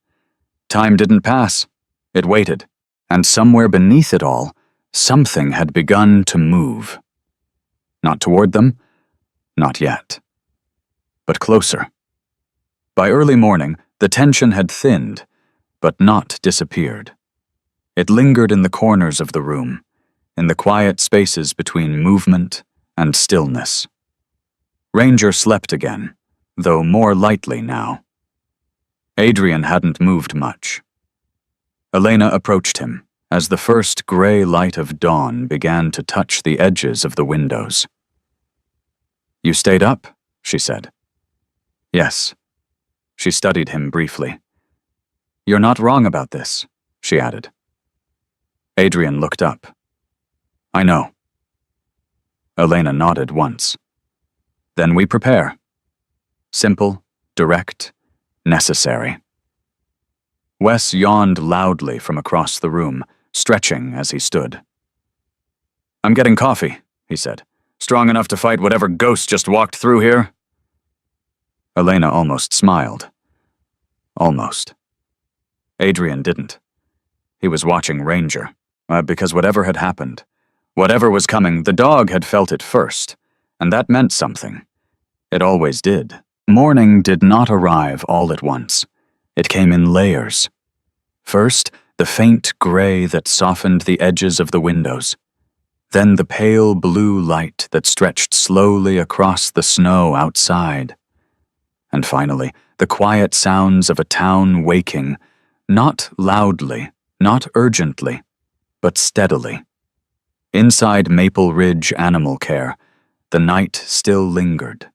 Time didn't pass. It waited, and somewhere beneath it all, something had begun to move. Not toward them, not yet, but closer. By early morning, the tension had thinned, but not disappeared. It lingered in the corners of the room, in the quiet spaces between movement and stillness. Ranger slept again, though more lightly now. Adrian hadn't moved much. Elena approached him as the first gray light of dawn began to touch the edges of the windows. "You stayed up?" she said. "Yes." She studied him briefly. "You're not wrong about this," she added. Adrian looked up. "I know." Elena nodded once. "Then we prepare." Simple, direct, necessary. Wes yawned loudly from across the room, stretching as he stood. "I'm getting coffee," he said. "Strong enough to fight whatever ghost just walked through here?" Elena almost smiled. Almost. Adrian didn't. He was watching Ranger, because whatever had happened, whatever was coming, the dog had felt it first, and that meant something. It always did. Morning did not arrive all at once. It came in layers. First, the faint gray that softened the edges of the windows. Then the pale blue light that stretched slowly across the snow outside. And finally, the quiet sounds of a town waking, not loudly, not urgently, but steadily. Inside Maple Ridge Animal Care, the night still lingered.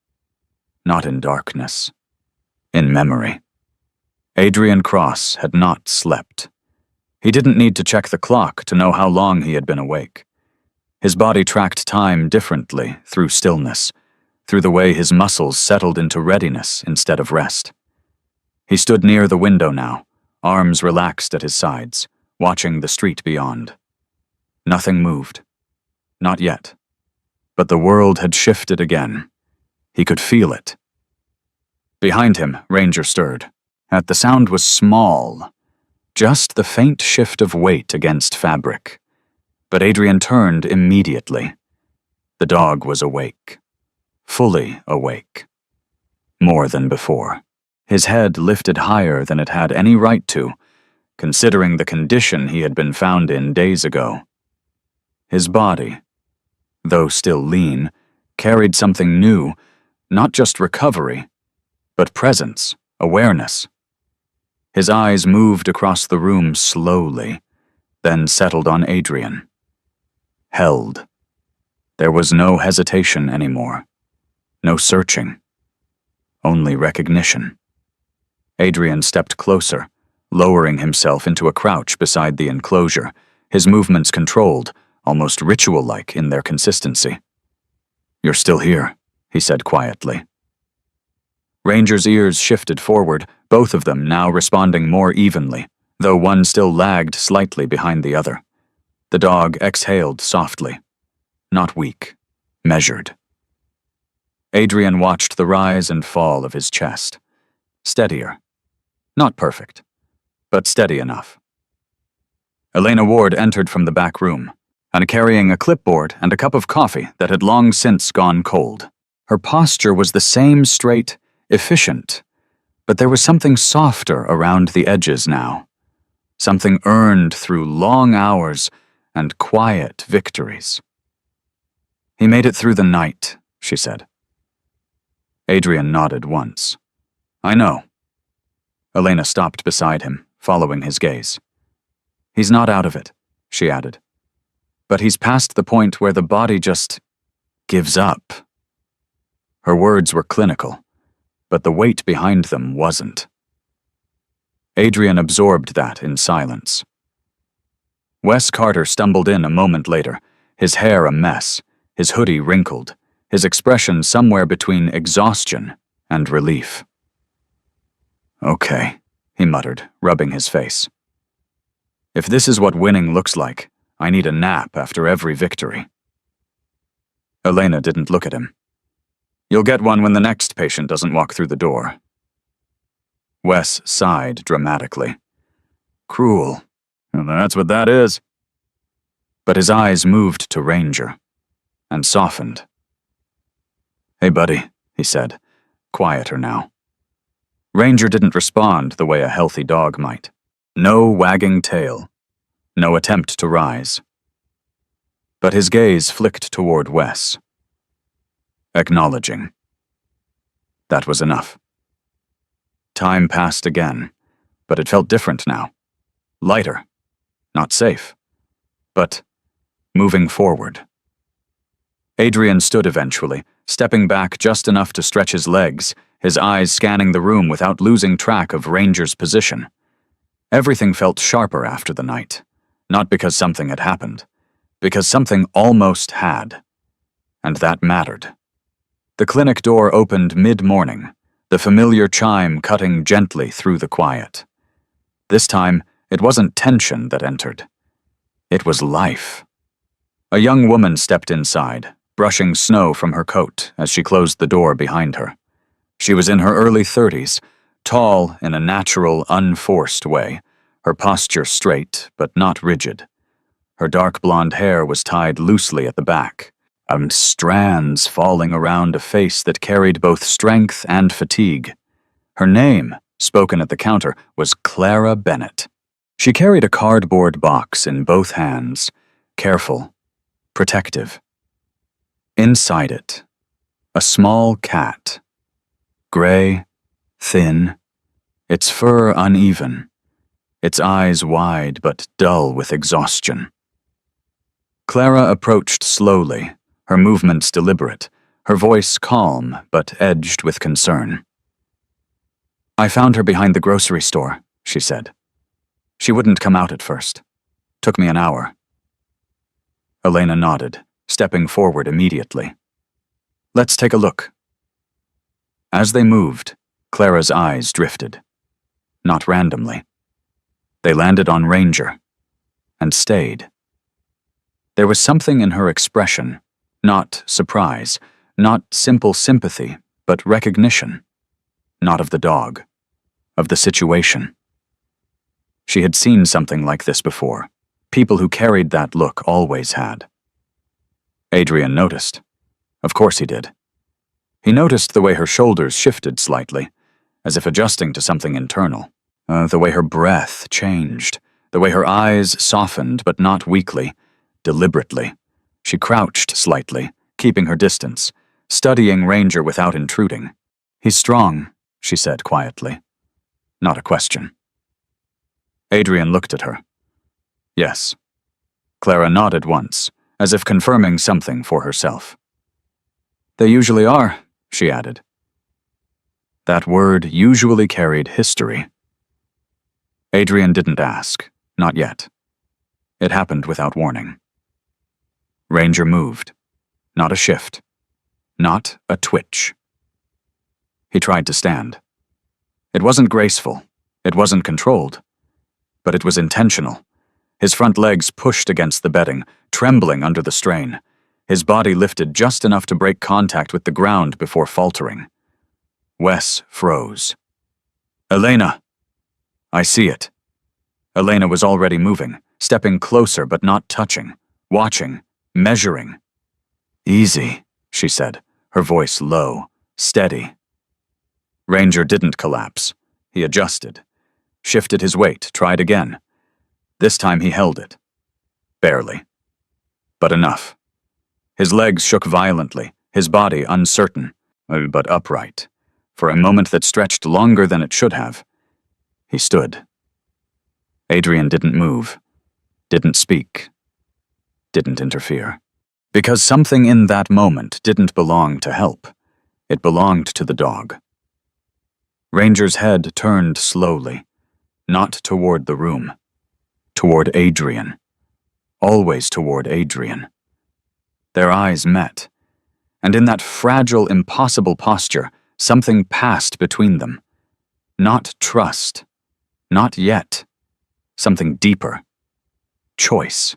Not in darkness, in memory. Adrian Cross had not slept. He didn't need to check the clock to know how long he had been awake. His body tracked time differently through stillness, through the way his muscles settled into readiness instead of rest. He stood near the window now, arms relaxed at his sides, watching the street beyond. Nothing moved. Not yet. But the world had shifted again. He could feel it. Behind him, Ranger stirred. The sound was small, just the faint shift of weight against fabric. But Adrian turned immediately. The dog was awake. Fully awake. More than before. His head lifted higher than it had any right to, considering the condition he had been found in days ago. His body, though still lean, carried something new, not just recovery, but presence, awareness. His eyes moved across the room slowly, then settled on Adrian. Held. There was no hesitation anymore. No searching. Only recognition. Adrian stepped closer, lowering himself into a crouch beside the enclosure, his movements controlled, almost ritual-like in their consistency. "You're still here," he said quietly. Ranger's ears shifted forward, both of them now responding more evenly, though one still lagged slightly behind the other. The dog exhaled softly. Not weak. Measured. Adrian watched the rise and fall of his chest. Steadier. Not perfect, but steady enough. Elena Ward entered from the back room, and carrying a clipboard and a cup of coffee that had long since gone cold. Her posture was the same straight, efficient, But there was something softer around the edges now, something earned through long hours and quiet victories. "He made it through the night," she said. Adrian nodded once. "I know." Elena stopped beside him, following his gaze. "He's not out of it," she added. "But he's past the point where the body just gives up." Her words were clinical, but the weight behind them wasn't. Adrian absorbed that in silence. Wes Carter stumbled in a moment later, his hair a mess, his hoodie wrinkled, his expression somewhere between exhaustion and relief. "Okay," he muttered, rubbing his face. "If this is what winning looks like, I need a nap after every victory." Elena didn't look at him. "You'll get one when the next patient doesn't walk through the door." Wes sighed dramatically. "Cruel. Well, that's what that is." But his eyes moved to Ranger, and softened. "Hey, buddy," he said, quieter now. Ranger didn't respond the way a healthy dog might. No wagging tail. No attempt to rise. But his gaze flicked toward Wes. Acknowledging. That was enough. Time passed again, but it felt different now. Lighter. Not safe. But moving forward. Adrian stood eventually, stepping back just enough to stretch his legs, his eyes scanning the room without losing track of Ranger's position. Everything felt sharper after the night, not because something had happened, because something almost had. And that mattered. The clinic door opened mid-morning, the familiar chime cutting gently through the quiet. This time, it wasn't tension that entered. It was life. A young woman stepped inside, brushing snow from her coat as she closed the door behind her. She was in her early 30s, tall in a natural, unforced way, her posture straight but not rigid. Her dark blonde hair was tied loosely at the back, strands falling around a face that carried both strength and fatigue. Her name, spoken at the counter, was Clara Bennett. She carried a cardboard box in both hands, careful, protective. Inside it, a small cat. Gray, thin, its fur uneven, its eyes wide but dull with exhaustion. Clara approached slowly, her movements deliberate, her voice calm but edged with concern. "I found her behind the grocery store," she said. "She wouldn't come out at first. Took me an hour." Elena nodded, stepping forward immediately. "Let's take a look." As they moved, Clara's eyes drifted. Not randomly. They landed on Ranger, and stayed. There was something in her expression, not surprise, not simple sympathy, but recognition. Not of the dog, of the situation. She had seen something like this before. People who carried that look always had. Adrian noticed. Of course he did. He noticed the way her shoulders shifted slightly, as if adjusting to something internal. The way her breath changed, the way her eyes softened but not weakly, deliberately. She crouched slightly, keeping her distance, studying Ranger without intruding. "He's strong," she said quietly. Not a question. Adrian looked at her. "Yes." Clara nodded once, as if confirming something for herself. "They usually are," she added. That word usually carried history. Adrian didn't ask, not yet. It happened without warning. Ranger moved. Not a shift. Not a twitch. He tried to stand. It wasn't graceful. It wasn't controlled. But it was intentional. His front legs pushed against the bedding, trembling under the strain. His body lifted just enough to break contact with the ground before faltering. Wes froze. "Elena!" "I see it." Elena was already moving, stepping closer but not touching, watching, measuring. "Easy," she said, her voice low, steady. Ranger didn't collapse. He adjusted, shifted his weight, tried again. This time he held it. Barely. But enough. His legs shook violently, his body uncertain, but upright, for a moment that stretched longer than it should have. He stood. Adrian didn't move, didn't speak, didn't interfere. Because something in that moment didn't belong to help. It belonged to the dog. Ranger's head turned slowly, not toward the room, toward Adrian. Always toward Adrian. Their eyes met, and in that fragile, impossible posture, something passed between them. Not trust. Not yet. Something deeper. Choice.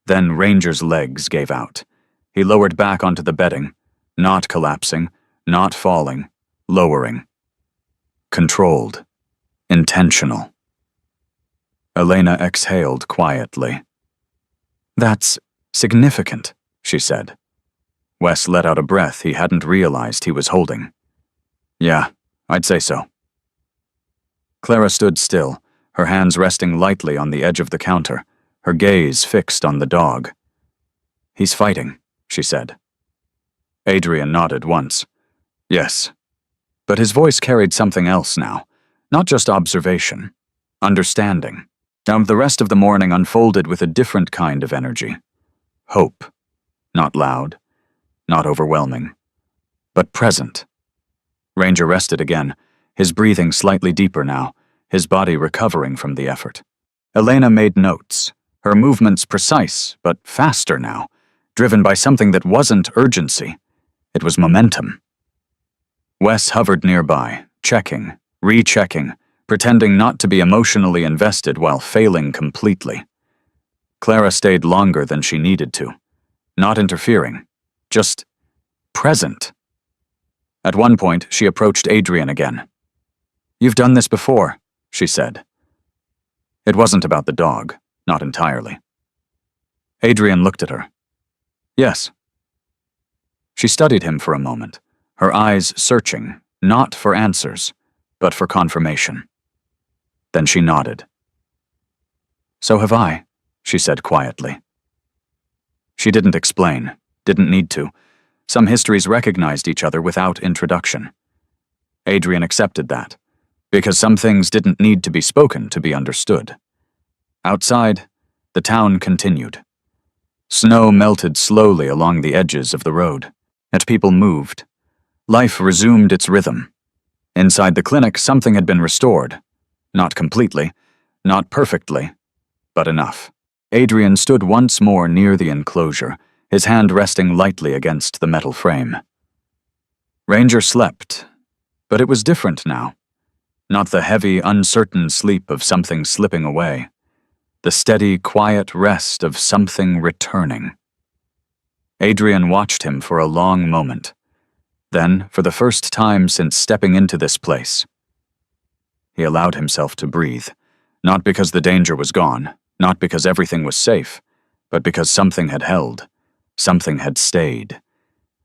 Then Ranger's legs gave out. He lowered back onto the bedding, not collapsing, not falling, lowering. Controlled. Intentional. Elena exhaled quietly. "That's significant," she said. Wes let out a breath he hadn't realized he was holding. "Yeah, I'd say so." Clara stood still, her hands resting lightly on the edge of the counter, her gaze fixed on the dog. "He's fighting," she said. Adrian nodded once. "Yes." But his voice carried something else now, not just observation, understanding. The rest of the morning unfolded with a different kind of energy. Hope. Not loud, not overwhelming, but present. Ranger rested again, his breathing slightly deeper now, his body recovering from the effort. Elena made notes, her movements precise, but faster now, driven by something that wasn't urgency. It was momentum. Wes hovered nearby, checking, rechecking, pretending not to be emotionally invested while failing completely. Clara stayed longer than she needed to, not interfering, just present. At one point, she approached Adrian again. "You've done this before," she said. It wasn't about the dog, not entirely. Adrian looked at her. "Yes." She studied him for a moment, her eyes searching, not for answers, but for confirmation. Then she nodded. "So have I," she said quietly. She didn't explain, didn't need to. Some histories recognized each other without introduction. Adrian accepted that, because some things didn't need to be spoken to be understood. Outside, the town continued. Snow melted slowly along the edges of the road, and people moved. Life resumed its rhythm. Inside the clinic, something had been restored. Not completely, not perfectly, but enough. Adrian stood once more near the enclosure, his hand resting lightly against the metal frame. Ranger slept, but it was different now. Not the heavy, uncertain sleep of something slipping away. The steady, quiet rest of something returning. Adrian watched him for a long moment. Then, for the first time since stepping into this place, he allowed himself to breathe, not because the danger was gone, not because everything was safe, but because something had held, something had stayed.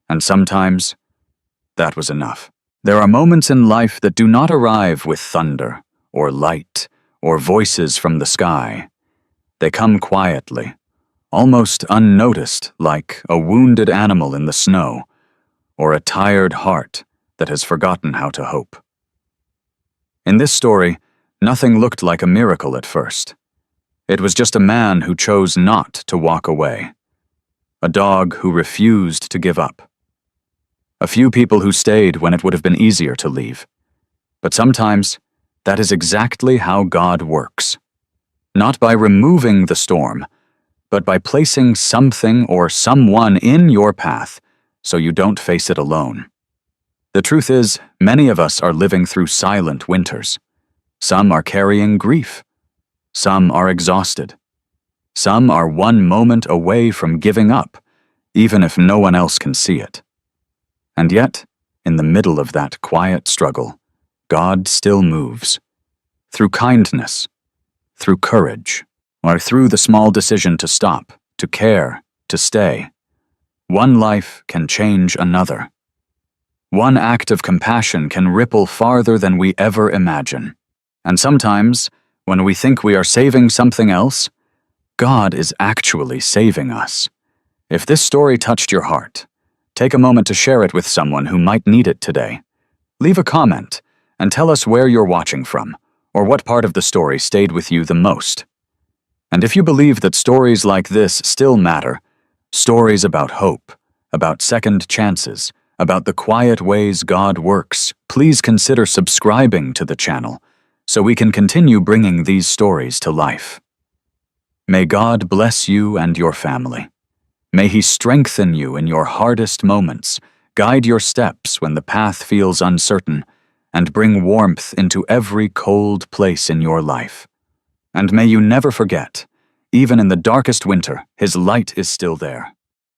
And sometimes, that was enough. There are moments in life that do not arrive with thunder, or light, or voices from the sky. They come quietly, almost unnoticed, like a wounded animal in the snow, or a tired heart that has forgotten how to hope. In this story, nothing looked like a miracle at first. It was just a man who chose not to walk away. A dog who refused to give up. A few people who stayed when it would have been easier to leave. But sometimes, that is exactly how God works. Not by removing the storm, but by placing something or someone in your path so you don't face it alone. The truth is, many of us are living through silent winters. Some are carrying grief. Some are exhausted. Some are one moment away from giving up, even if no one else can see it. And yet, in the middle of that quiet struggle, God still moves. Through kindness, through courage, or through the small decision to stop, to care, to stay. One life can change another. One act of compassion can ripple farther than we ever imagine. And sometimes, when we think we are saving something else, God is actually saving us. If this story touched your heart, take a moment to share it with someone who might need it today. Leave a comment and tell us where you're watching from, or what part of the story stayed with you the most. And if you believe that stories like this still matter, stories about hope, about second chances, about the quiet ways God works, please consider subscribing to the channel so we can continue bringing these stories to life. May God bless you and your family. May He strengthen you in your hardest moments, guide your steps when the path feels uncertain, and bring warmth into every cold place in your life. And may you never forget, even in the darkest winter, His light is still there.